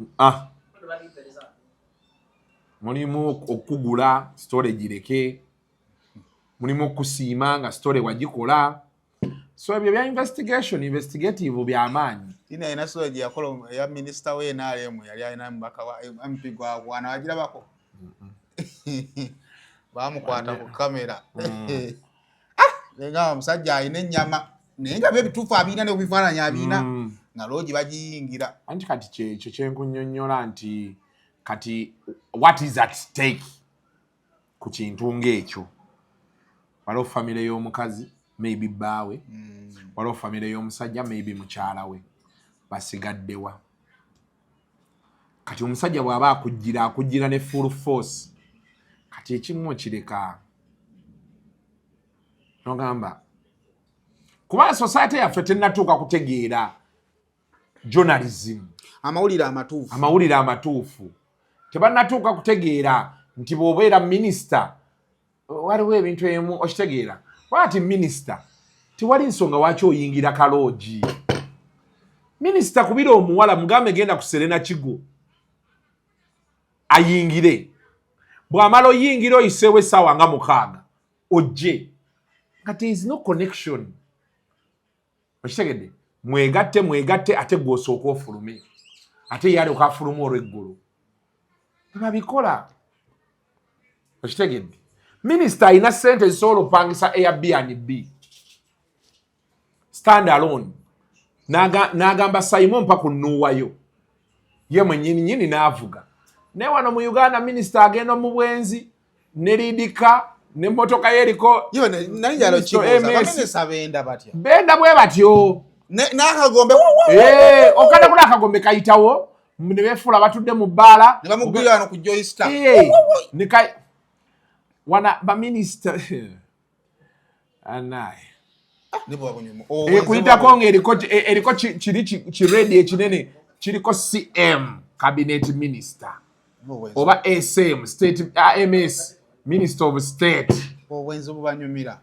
mulimu okugula story gireke mulimu okusiima nga story wagikola so ebyo bya investigative by'amaanyi ina ina story gye yakola ya minister we NRM yali alina mbaka wa MP gwana wagirabako bamukwata ku kamera nenga omusajja alina ennyama naye nga bye bituufu abina ne kubifaananya abina na logi bagiyingira anti kati ekyo kyenkunyonnyola nti kati what is at stake ku kintu ng'ekyo waliwo famire y'omukazi maybe bbaawe waliwo famire y'omusajja maybe mukyala we basigaddewa kati omusajja bw'aba akujjira ne full force kati ekimu okireka nogamba kuba society yaffe tennatuuka kutegeera journalism amawulire amatuufu tebannatuuka kutegeera nti bw'obeera minisita waliwo ebintu emu okitegeera wati minisita tewali nsonga waki oyingira kaloogi minisita kubira omuwala mugambe genda ku Serena Kigo ayingire bw'amala oyingira oyiseewo essaawa nga 6 ojje nga there is no connection okitegedde mwegatte ate gw'osooka ofulume ate yali okafuluma olw'eggulu babikola okitegedde minisita alina ssente zisobola okupangisa Airbnb stand alone n'agamba Simon mpa kunnuuwayo ye mwennyini n'avuga naye wano mu Uganda minisita agenda mu bwenzi ne liidika n'emmotoka yeriko benda bwe batyo n'akagombe okanda kula akagombe kayitawo ne beefuula batudde mu bbaala ne bamugwira wano ku Joyster wana baminisita anaye kuyitako ng'eriko kiri kiredi ekinene kiriko CM cabinet minister oba SM state MS minister of state obwenzi bubanyumira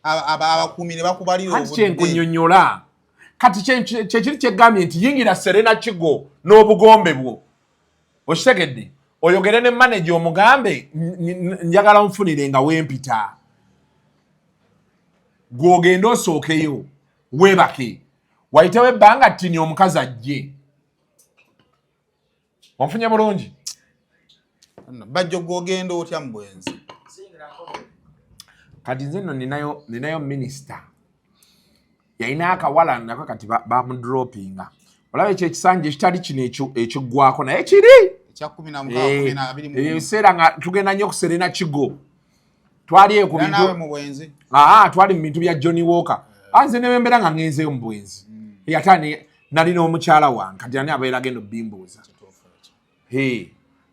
abakuumi ne bakubalira obudde kyenkunyonnyola kati kyekiri kyegambye nti yingira Serena Kigo n'obugombe bwo okitegedde oyogere ne manager omugambe njagala nfunire nga wempita gw'ogenda osookeyo weebake wayitewo ebbanga ttini omukazi ajje onfunye bulungi bajjo gw'ogenda otya mu bwenzi kati nze nno ninayo minisita yalina akawala nako kati bamudropinga olaba ekyo ekisanja ekitali kino ekiggwako naye kiri ebiseera nga tugenda nnyo ku Serena Kigo twali ku bintu twali mu bintu bya Johnny Walker anze ne bembeera nga ngenzeyo mu bwenzi ate nalina omukyala wange kati ani abeera agenda obbimbuuza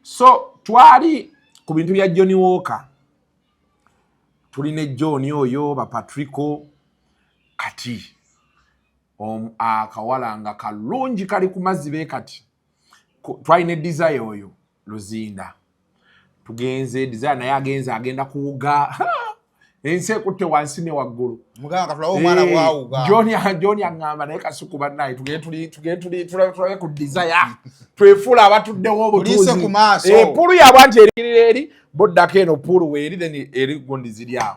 so twali ku bintu bya Johnny Walker tuline John oyo bapatrico kati akawala nga kalungi kali ku mazzi be kati twalina desire oyo Luzinda tugenze desire naye agenda kuwuga ensi ekutte wansi ne waggulu John aŋŋamba naye Kasuku bannaye tugende ku desire twefuula abatuddewo obutuuzi pulu yabwe nti eri boddako eno pulu weeri then eri gundi ziri awo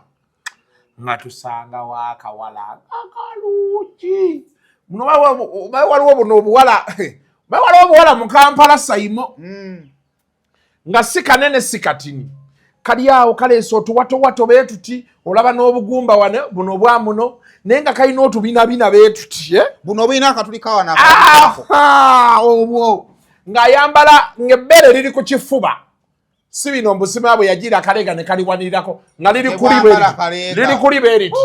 nga tusanga wakawala akalungi muno waliwo buno obuwala waliwo obuwala mu Kampala Saimo nga si kanene si katini kali awo kaleesa otuwatowato beetuti olaba n'obugumba wano buno bwa muno naye nga kalina otubinabina beetuti buno obulina akatuli kawana obwo ng'ayambala ng'ebbere liri ku kifuba si bino mbusima bwe yagira akalega ne kaliwanirirako nga liri kuli beeriti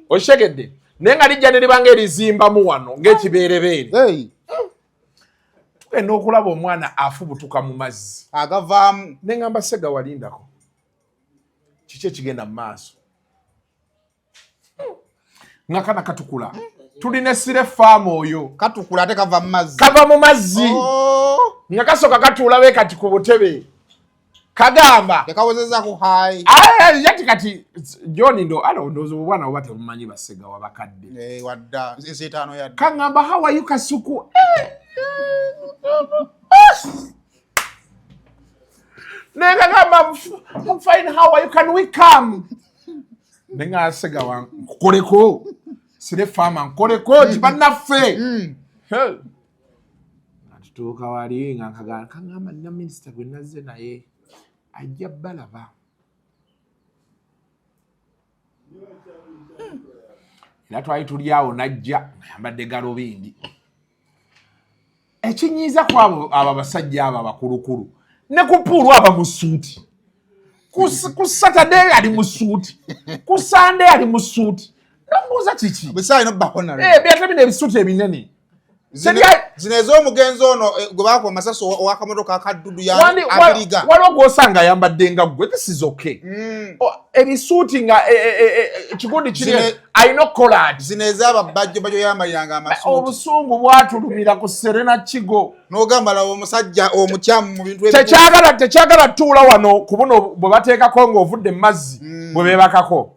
okitegedde naye nga lijja ne libanga erizimbamu wano ng'ekibeerebeere tugenda okulaba omwana afubutuka mu mazzi agavaamu ne ngamba Sega walindako kiki ekigenda mu maaso nga kana katukula tulina essire faamu oyo katukula ate kava mu mazzi nga kasooka katuula be kati ku butebe kagamba tekawozeza ku hayi yati kati John ndowooza obwana oba tebumanyi Basega wabakadde wadda esetaano yadde kaŋŋamba how are you Kasuku Nengagamba I'm fine, how are you, can we come? Nenga Sega wan nkoleko sire fama nkoleko tibanaffe atutuuka wali nga nkagamba nina minisita gwe nazze naye ajja balaba era twali tuli awo najja ngayambadde galubindi ekinyiza kwabo aba basajja aba bakulukulu ne kupulu aba mu suuti ku Saturday ali mu suuti ku Sunday ali mu suuti namuuza kiki bisayi no bakona byatabine ebisuuti ebinene zinezo omugenzo ono gwe bako masaso wakamotoka akaddudu ya Abiriga waliwo gwosanga ayambadde nga gwe this is okay ebisuuti nga ekigundi kiri ayina collard zineza ababajjo yamaliranga amasuuti obusungu bwatulumira ku Serena Kigo n'ogamba lawo omusajja omukyamu mu bintu tekyagala tuula wano ku buno bwe bateekako ng'ovudde mu mazzi bwe beebakako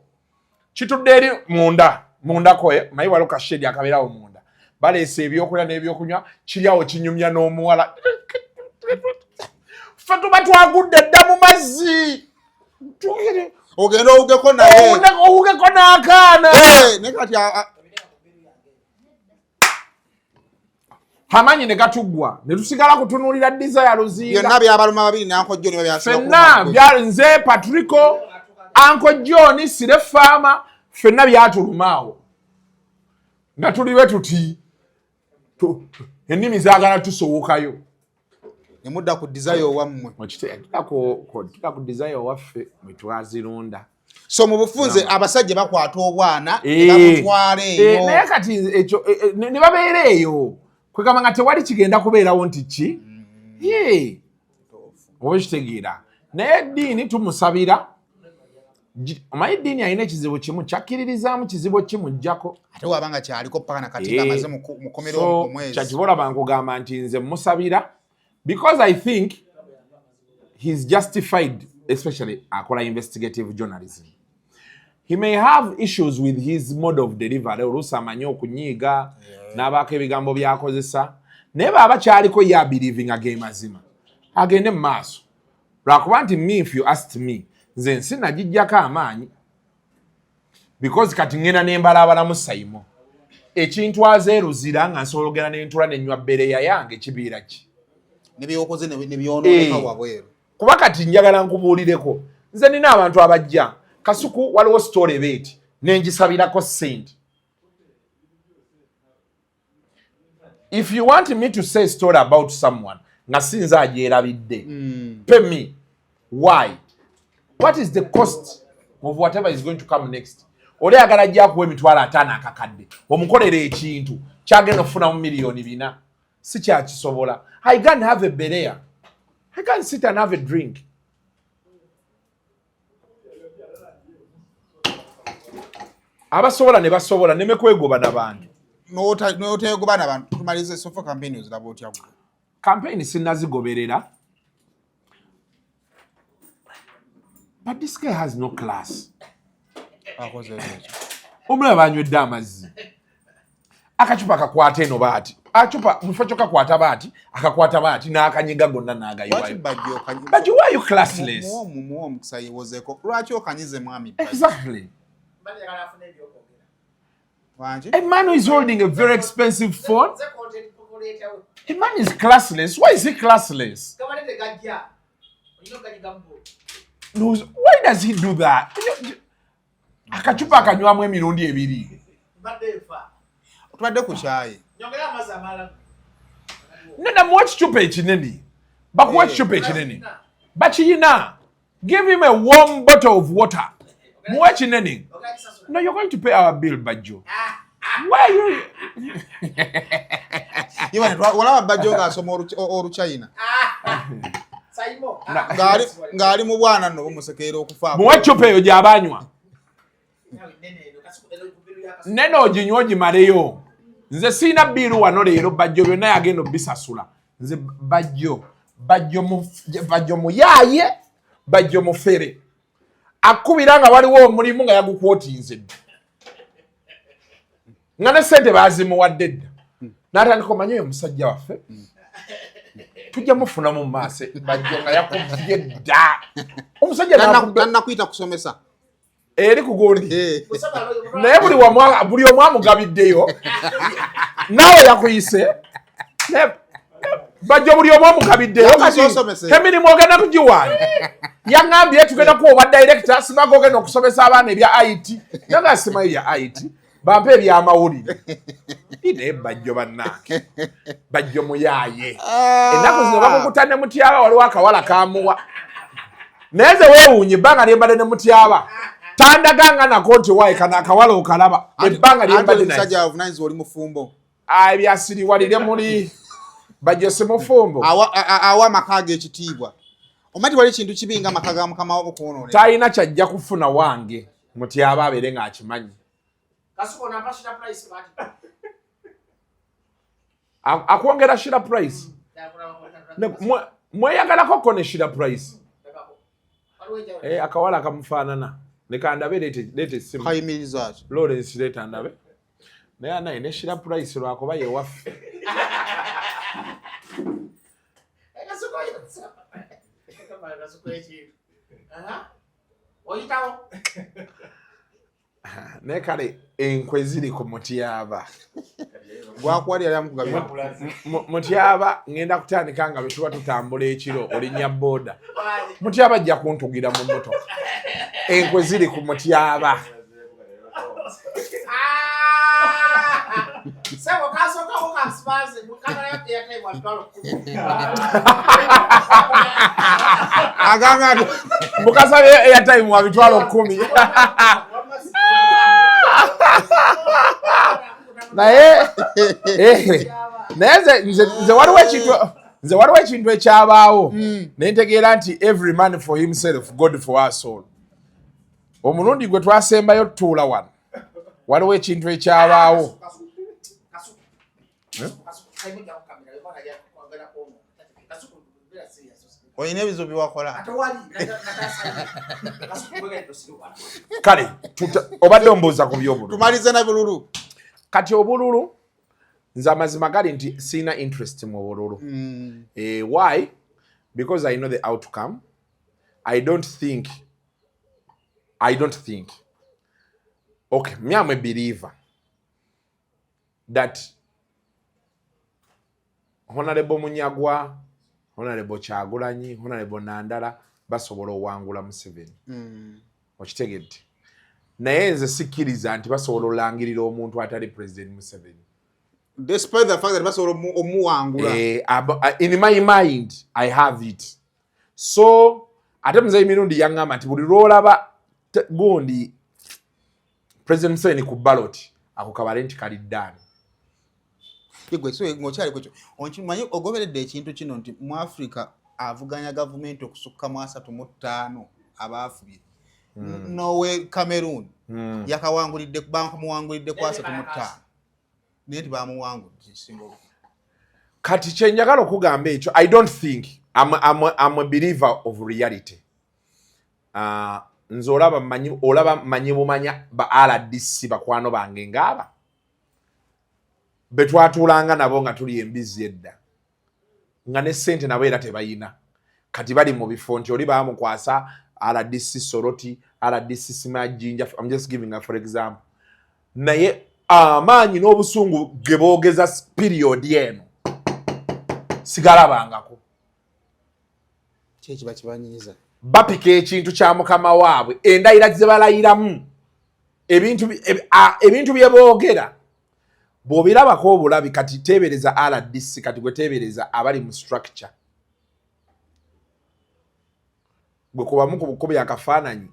kitudde eri munda koye mayi waliwo kashedi akabeerawo munda baleese ebyokulya n'ebyokunywa kiryawo kinyumya n'omuwala ffe tuba twagudde dda mu mazzi ogenda owugeko naye owugeko n'akaana ne kati Amaanyi ne gatuggwa ne tusigala kutunuulira Desire Luzinga byonna byabaluma babiri ne Uncle John ffenna nze Patrico Uncle John Sire Fama ffenna byatulumaawo nga tuliwe tuti ennimi zaagala tusowokayo ne mudda ku Desire owammwe okiteekako ku Desire owaffe mwe twazirunda so mu bufunze abasajja bakwata obwana bamutwala eyo naye kati ekyo ne babeera eyo kwegamba nga tewali kigenda kubeerawo nti ki oba kitegeera naye eddiini tumusabira omanyi eddiini alina ekizibu kimu kyakkiririzaamu kizibu kimujjako ate wabanga kyaliko paka nakati amaze mukomero omwezi kyakibolaba nkugamba nti nze musabira because I think he's justified, especially akola investigative journalism. He may have issues with his mode of delivery oluusi amanyi okunyiiga n'abaako ebigambo byakozesa naye baaba kyaliko ya believinga ge mazima agende mu maaso lwakuba nti me if you asked me nze nsi nagijjako amaanyi because kati ngenda nembalabalamu sayimo ekintu azeeruzira nga nsobola ogenda nentula nenywa bbereya yange kibiira ki nebyokoze nebyonooneka wabweru kuba kati njagala nkubuulireko nze nina abantu abajja Kasuku waliwo story beeti nengisabirako ssente. If you want me to say a story about someone nga sinza agyerabidde pay me. Why? What is the cost of whatever is going to come next? Ole agala ajja kuwa emitwalo 5 akakadde omukolera ekintu kyagenda okufuna mu miliyoni 4 si kyakisobola. I can't have a berea. I can't sit and have a drink. Abasobola ne basobola nemekwegoba n'abantu n'otegoba n'abantu tumalize sofa campaign oziraba otya gwe campaign sinnazigoberera but this guy has no class akoze ekyo omulaba anywedde amazzi akacupa akakwata eno baati acupa mufo kakwata baati akakwata baati n'akanyiga gonna n'agayiwayo but why you classless muwa omukisa yewozeeko lwaki okanyize mwami exactly. A man who is holding a very expensive phone. A man is classless. Why is he classless? No, why does he do that? Akachupa akanywamu emirundi ebiri. Otwadde ku kyayi. Nenda muwa kicupa ekinene. Bakuwa kicupa ekinene. Bakiyina. Give him a warm bottle of water. Muwa kinene. No, you're going to pay our bill, Bajo. Why are you? Even wala Bajo nga asoma Oluchina. Ngali mu bwana no bumusekera okufa. Muwa chupa eyo gy'abanywa. Neno oginywa ogimaleyo. Nze sina biru wano leero Bajo byonna yagenda obisasula. Nze Bajo muyaye, Bajo mufere. Akubira nga waliwo omulimu nga yagukwotinze nga ne ssente baazimuwadde dda n'atandika omanyi oyo omusajja waffe tujja mufuna mu maaso Bajjo nga yakubye dda omusajja tannakuyita kusomesa eri ku gundi naye buli omu amugabiddeyo naawe yakuyise Bajjo buli omu amugabiddeyo emirimu ogenda kugiwaani yaŋŋambye tugenda kuwa director simaga ogenda okusomesa abaana ebya IT naga simayo ya IT bampe ebyamawulire ine bajjo bannange bajjo muyaye ennaku zino bakukutane Mutyaba waliwo akawala kamuwa neze weewuunye ebbanga lyembadde ne Mutyaba tandaganga nako nti wayi kana akawala okalaba ebbanga lyembadde musajja avunanyizibwa oli mufumbo ebyasiriwalire muli bajjo si mufumbo awa amaka ge ekitiibwa omati wali kintu kibi nga amaka ga mukama wo okwonoona talina kyajja kufuna wange Mutyaba abeere ng'akimanyi akwongera Shira Price mweyagalako ne Shira Price akawala akamufaanana leka ndabe leeta essimu kayimiriza ati Lawrence leeta ndabe naye anaye ne Shira Price lwakuba ye waffe naye kale enkwe ziri ku Mutyaba gwakwali yali amukugabira Mutyaba ngenda kutandika nga bwe tuba tutambula ekiro olinnya boda Mutyaba ajja kuntugira mu mmotoka enkwe ziri ku Mutyaba aganga mukasabye airtime wa bitwalo 10 naye nze waliwo ekintu ekyabaawo naye ntegeera nti every man for himself God for us all. Omulundi gwe twasembayo tutuula wano waliwo ekintu ekyabaawo olina ebizo byewakola kale obadde ombuuza ku by'obululu tumalize na bululu kati obululu nze amazima gali nti sina interest mu bululu why because I know the outcome. I don't think okay, me I'm a believer that Honorable Munyagwa, Honorable Kyagulanyi, Honorable Nandala basobola owangula Museveni. Okitegedde. Naye nze sikkiriza nti basobola olangirira omuntu atali President Museveni. Despite the fact that basobola omuwangula. In my mind, I have it. So, ate muzeyi mirundi yaŋŋamba nti buli lw'olaba gundi President Museveni ku ballot ako kabale nti kaliddaani. Igwe so ngokyali kwekyo onkimanyi ogoberedde ekintu kino nti mu Africa avuganya gavumenti okusukka mu 35 abaafubye Norway Cameroon yakawangulidde bamuwangulidde ku 35 naye bamuwangulidde singo kati kyenjagala okugamba ekyo I don't think I'm a believer of reality. Nze olaba manyi bumanya ba RDC bakwano bange ngaaba betwatuulanga nabo nga tuli embizi edda nga ne ssente nabo era tebayina kati bali mu bifo nti oli baamukwasa RDC Soroti, RDC Simajinja. I'm just giving a for example. Naye amaanyi n'obusungu ge boogeza period eno sigalabangako kyeki bakibanyiiza bapika ekintu kya mukama waabwe endayira ze balayiramu ebintu bye boogera bw'obirabako obulabi kati teebereza RDC kati gwe teebereza abali mu structure gwe kubamu ku bukubi akafaananyi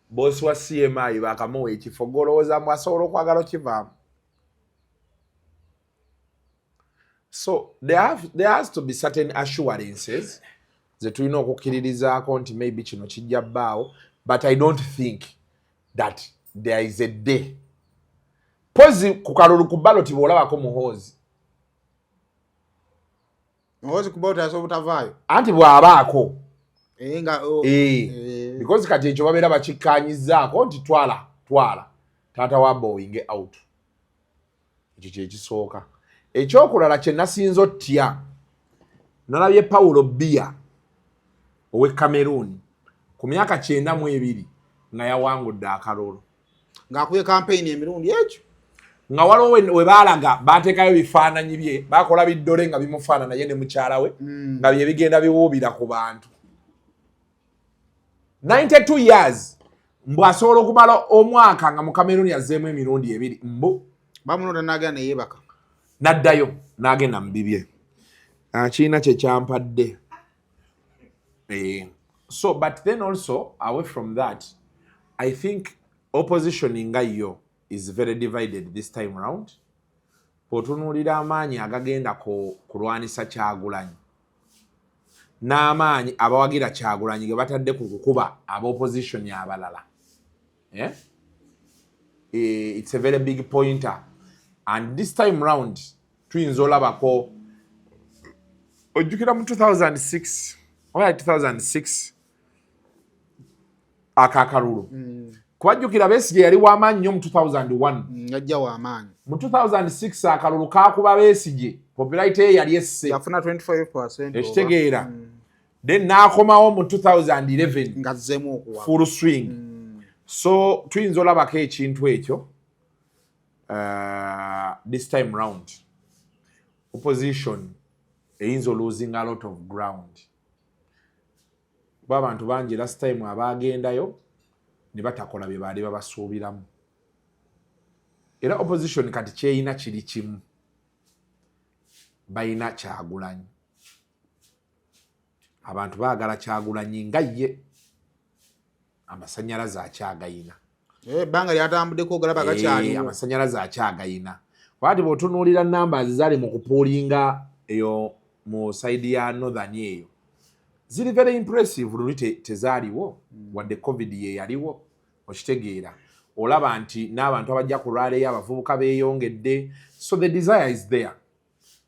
bosi wa CMI bakamuwa ekifo golowooza mu asobola okwagala okivaamu. So there has to be certain assurances ze tulina okukkiririzaako nti maybe kino kijja bbaawo, but I don't think that there is a day pozi ku kalulu ku ballot bw'olabako muhoozi ku ballot asobutavaayo anti bw'abaako because kati ekyo babeera bakikkaanyizaako nti twala taata wa Boeing out. Ekyo kyekisooka. Ekyokulala kye nasinza ottya nalabye Paulo Biya owe Cameroon ku myaka 92 nga yawangudde akalulu ng'akuye campaign emirundi ekyo nga waliwo we baalaga baateekayo bifaananyi bye baakola biddole nga bimufaanana ye ne mukyala we nga bye bigenda biwuubira ku bantu 92 years mbw asobola okumala omwaka nga mu Cameroon yazzeemu emirundi 2 mbu Bamuno nagenda yebaka. Naddayo n'agenda mu bibye. Kiina kye kyampadde. So, but then also, away from that, I think opposition nga yo is very divided this time round. Potunuulira amaanyi agagenda kulwanisa Kyagulanyi. N'amaanyi abawagira Kyagulanyi ge batadde ku kukuba aba opposition abalala. Yeah? It's a very big pointer. And this time round, twins olabako ojjukira mu 2006 oba 2006 akakalulu kwajjukira Besigye yali w'amaanyi nnyo mu 2001 yajja w'amaanyi mu 2006 akalulu kakuba Besigye popularity ye yali esse yafuna 25% ekitegeera then n'akomawo mu 2011 ngazzemu okuwa full swing so twins olabako ekintu ekyo this time round opposition is losing a lot of ground. Abantu bangi last time abagendayo ne batakola bye baali babasuubiramu. Era opposition kati kyeyina kiri kimu. Bayina Kyagulanyi. Abantu baagala Kyagulanyi nga ye. Amasanyalaze akyagayina. Banga lyatambuddeko galaba gakyaliwo. Amasanyalaze akyagayina. Wati bw'otunuulira numbers zaali mu kupuulinga eyo mu side ya northern eyo ziri very impressive luli tezaaliwo wadde covid ye yaliwo okitegeera olaba nti n'abantu abajja ku rally abavubuka beeyongedde so the desire is there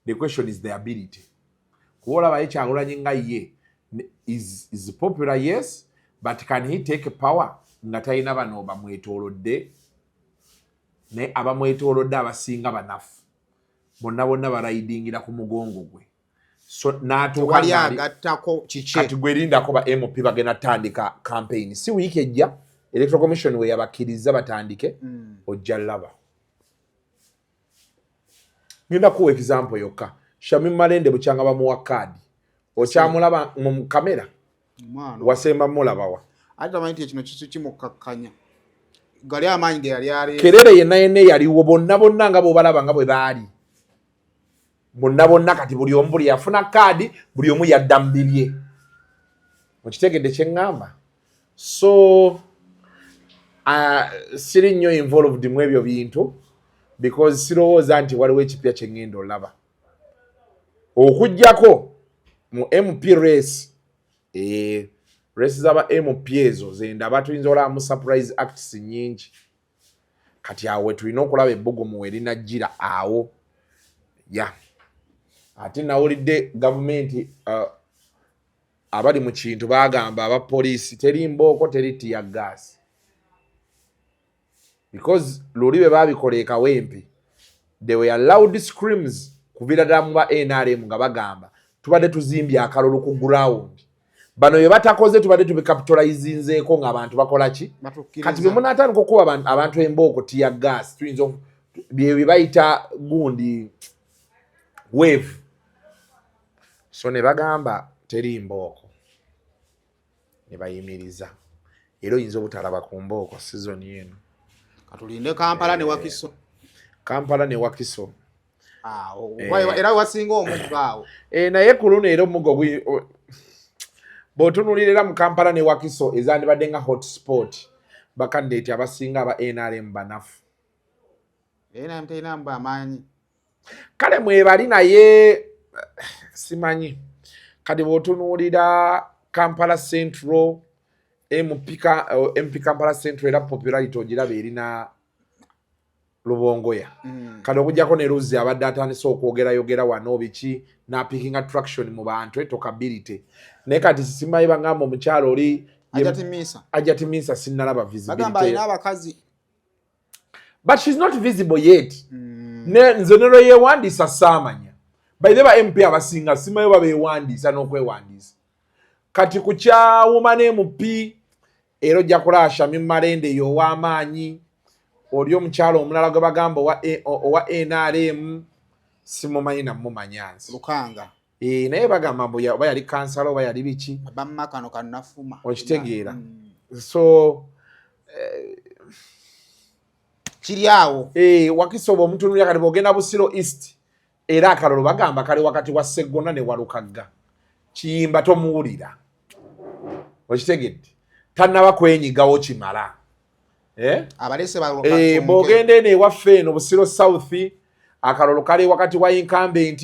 the question is the ability kuolaba Kyagulanyi nga ye is popular yes but can he take power nga talina bano bamwetoolodde ne abamwetoolodde abasinga banafu bonna barayidingira ku mugongo gwe so n'atuuka agattako kiki kati gwerindako ba MP bagenda tandika campaign si wiiki ejja electoral commission we yabakkiriza batandike ojja laba ngenda kuwa example yokka Shamim Malende bukyanga bamuwa kadi okyamulaba mu kamera wasemba mulabawa ate manyi kino kimukakkanya gali amaanyi ge yali ale Kerere yenna yaliwo bonna nga bo balaba nga bwe baali bonna kati buli omu buli yafuna kadi buli omu yadda mu bibye okitegedde kye ŋŋamba so siri nnyo involved mu ebyo bintu because sirowooza nti waliwo ekipya kye ŋŋenda olaba okuggyako mu MP race race z'aba MP ezo zendaba tuyinza olaba mu surprise acts nnyingi kati awo tulina okulaba ebbugumu we linajjira awo ya ate nawulidde gavumenti abali mu kintu bagamba abapoliisi teri mbooko teri tiya gas because luli be babikola ekawempe they were loud screams kuvira ddala mu ba NRM nga bagamba tubadde tuzimbye akalulu ku ground bano bye batakoze tubadde tubicapitalizinzeeko ng'abantu bakola ki kati bwe munaatandika okuba abantu embooko tiya gas tuyinza bye bayita gundi wave so ne bagamba teri mbooko ne bayimiriza era oyinza obutalaba ku mbooko sizoni eno katulinde Kampala ne Wakiso era wasinga omuggo awo naye ku luno era omuggo bw'otunuulira era mu Kampala ne Wakiso ezandibadde nga hotspot bakandidate abasinga aba NRM banafu NRM terina mbu amaanyi kale mwebali naye simanyi kati bw'otunuulira Kampala Central MP Kampala Central era popularity ogiraba erina Lubongoya kati okugyako ne Luzi abadde atandise okwogera wano biki n'apicking attraction mu bantu etokability naye kati simanyi bangamba omukyalo oli ajatimisa sinnalaba visibility but she's not visible yet nze nero yeewandiisa saamanya by the way MP abasinga simanyi babeewandiisa n'okwewandiisa kati ku kyawuma ne MP era ojja kulaba Shamim Malende y'ow'amaanyi oli omukyalo omulala gwe bagamba owa NRM simumanyi namumanyansi Lukanga naye bagamba mbu oba yali kansala oba yali biki bamakano kanafuma okitegeera so Kiriawo. Wakisoba omutunulira kati bogenda Busiro East. Era akalolo bagamba kali wakati wa Segona ne Walukagga. Kiyimba tomuwulira. Okitegedde. Tannaba kwenyigawo kimala. Abalese baluka. Bogende ne waffe eno Busiro South akalolo kali wakati wa incumbent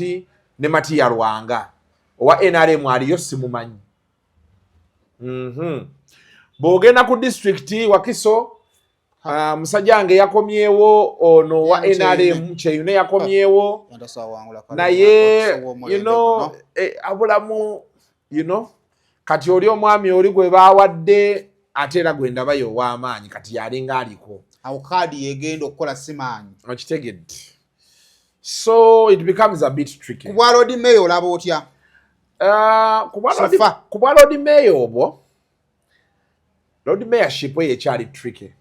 ne Matiya Lwanga. Owa NRM aliyo simumanyi. Bogenda ku district Wakiso musajjange yakomyewo ono wa NRM Cheyune yakomyewo naye abulamu kati oli omwami oli gwe bawadde ate era gwe ndabayo w'amaanyi kati yalinga aliko awo kadi yegenda okukola simanyi okitegedde so it becomes a bit tricky kubwa Lord Mayor olaba otya kubwa Lord Mayor obwo Lord Mayorship ye kyali tricky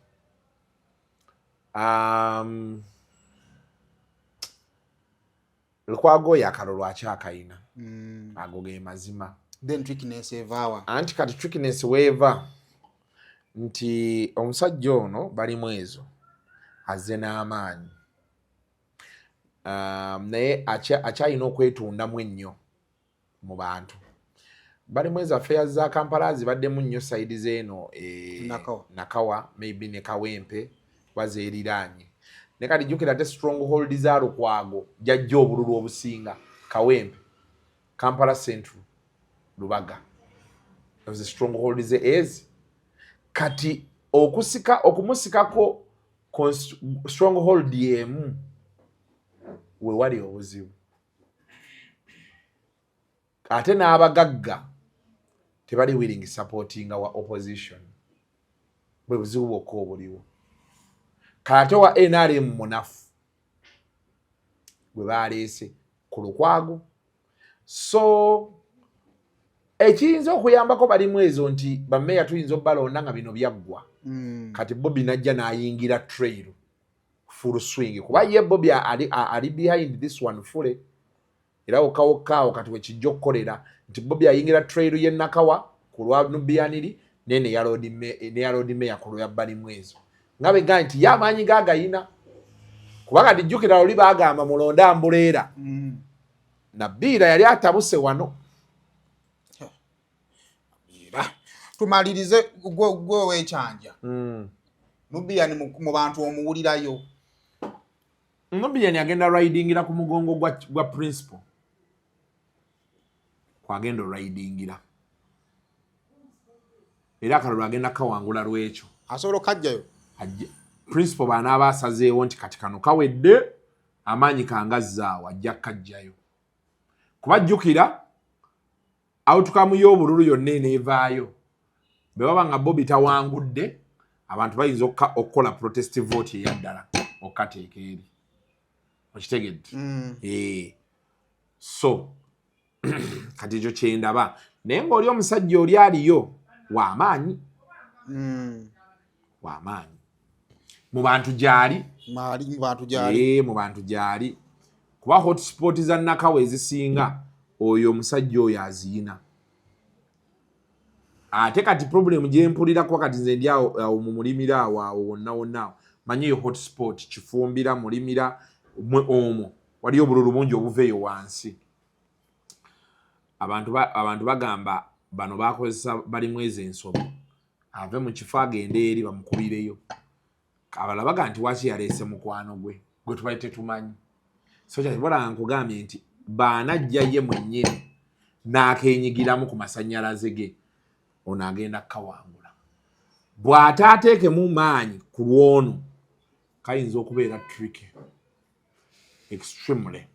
Lukwago yakalolo akyakayina ago ge mazima then trickiness evawa anti kati trickiness weva nti omusajja ono bali mwezo azze n'amaanyi naye akyayina okwetundamu ennyo mu bantu bali mwezo affairs za Kampala zibaddemu nnyo side zeno Nakawa maybe ne Kawempe bazeeriranye ne kati jjukira te stronghold za Lukwago jajja obululu obusinga Kawempe Kampala Central Lubaga those the stronghold is kati okumusikako stronghold yemu we wali obuzibu ate n'abagagga tebali willing supporting our opposition bwe buzibu bwokka obuliwo kate wa NRM munafu bwe baleese ku Lukwago so ekiyinza okuyambako bali mwezo nti bameya tuyinza obbalonda nga bino byaggwa kati Bobi najja n'ayingira trail full swing kuba ye Bobi ali behind this one fully era okawokaawo kati wekijja okukolera nti Bobi ayingira trail ye Nakawa ku lwa Nubianiri nene ya Lord Mayor ku lwa bali mwezo nga bega nti y'amaanyi gagayina kuba kati jjukira oli baagamba mulonda mbuleera Nabiira yali atabuse wano tumalirize gwe wekyanja Nubian mu bantu omuwulirayo Nubian agenda ridingira ku mugongo gwa principal kwagenda ridingira era akalulu agenda kawangula lwekyo asobola okajjayo principal baana abasazeewo nti kati kano kawedde amaanyi kangazzaawo ajja kajjayo kuba jjukira outcome y'obululu yonna eneevaayo bwe baba nga Bobi tawangudde abantu bayinza okukola protest vote eyaddala okkateeka eri okitegedde so kati ekyo kyendaba naye ng'oli omusajja oli aliyo w'amaanyi w'amaanyi mu bantu gyali mu bantu gyali kuba hotspot za Nakawa ezisinga oyo omusajja oyo aziyina ate kati problem gye mpulira kuba kati nze ndi awo mu mulimira awo wonna wonna manyi yo hotspot Kifumbira mulimira omwo waliyo obululu bungi obuveeyo wansi abantu bagamba bano bakozesa bali mwezi ensobi ave mu kifo agende eri bamukubireyo abalala baga nti waki yaleese mukwano gwe tubaye tetumanyi so kyabula nkugambye nti baanajja ye mwennyini n'akeenyigiramu ku masannyalaze ge ono agenda kawangula bw'ate ateekemu maanyi ku lwono kayinza okubeera tricky extremely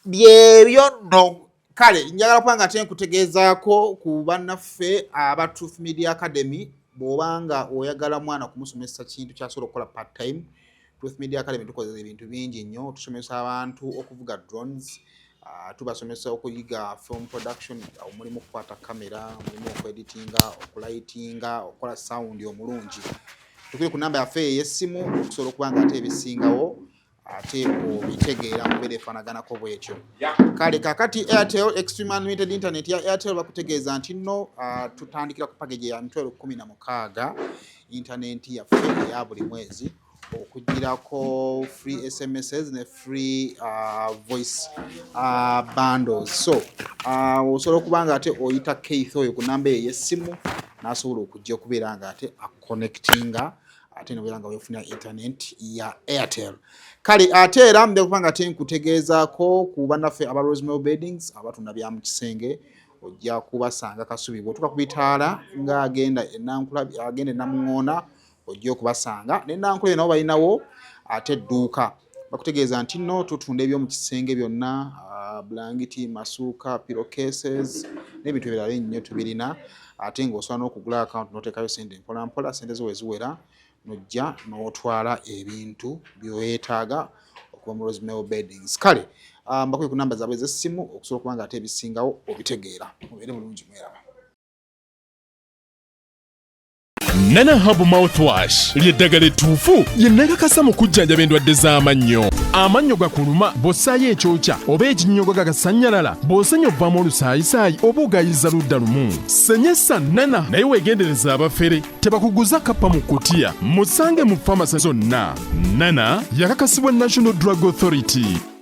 byebyo no kale njagala kuba nga tenkutegeezaako ku bannaffe aba Truth Media Academy bw'obanga oyagala mwana kumusomesa kintu kyasobola okukola part time Truth Media Academy tukoze ebintu bingi nnyo tusomesa abantu okuvuga drones tubasomesa okuyiga film production omulimu okukwata kamera omulimu okueditinga okulightinga okukola sound omulungi tukiri ku namba yaffe ey'essimu okusobola okuba nga ate ebisingawo ate obitegeera mubeera efaanaganako bwekyo kale kakati Airtel Extreme Unlimited Internet ya Airtel bakutegeeza nti nno tutandikira ku package ya $16 internet yaffe eya buli mwezi okugirako free SMSs ne free voice bundles. So osobola okuba nga ate oyita Keith oyo ku namba ey'essimu n'asobola okujja okubeera nga ate aconnectinga ate nobeera nga weefunira internet ya Airtel. Kale ate era mbera okuba nga ate nkutegeezaako ku bannaffe aba Rosemary Beddings abatunda bya mu kisenge ojja kubasanga Kasubi bw'otuuka ku bitaala nga agenda Namuŋŋoona ojja okubasanga ne Nankole nabo balinawo ate edduuka. Bakutegeeza nti nno tutunda eby'omu kisenge byonna, blanketi, masuuka, pillowcases n'ebintu ebirala ennyo tubirina ate ng'osobola n'okugula account n'oteekayo sente mpola mpola, sente zo weziwera n'ojja n'otwala ebintu by'oyeetaaga okuva mu Rosemary Beddings. Kale mbakuye ku namba zaabwe ez'essimu okusobola okuba nga ate ebisingawo obitegeera. Mubeere bulungi mweraba. Nana Hub Mouthwash ly'eddagala ettuufu lye nakakasa mu kujjanjaba endwadde z'amannyo. Amannyo gakuluma bw'ossaayo ekyokya oba ekinnyogo gagasanyalala bw'osenya ovaamu olusaayisaayi oba ogayiza ludda lumu. Senyesa Nana naye weegendereza abafere tebakuguza kappa mu kutiya. Musange mu famasi zonna. Nana yakakasibwa National Drug Authority.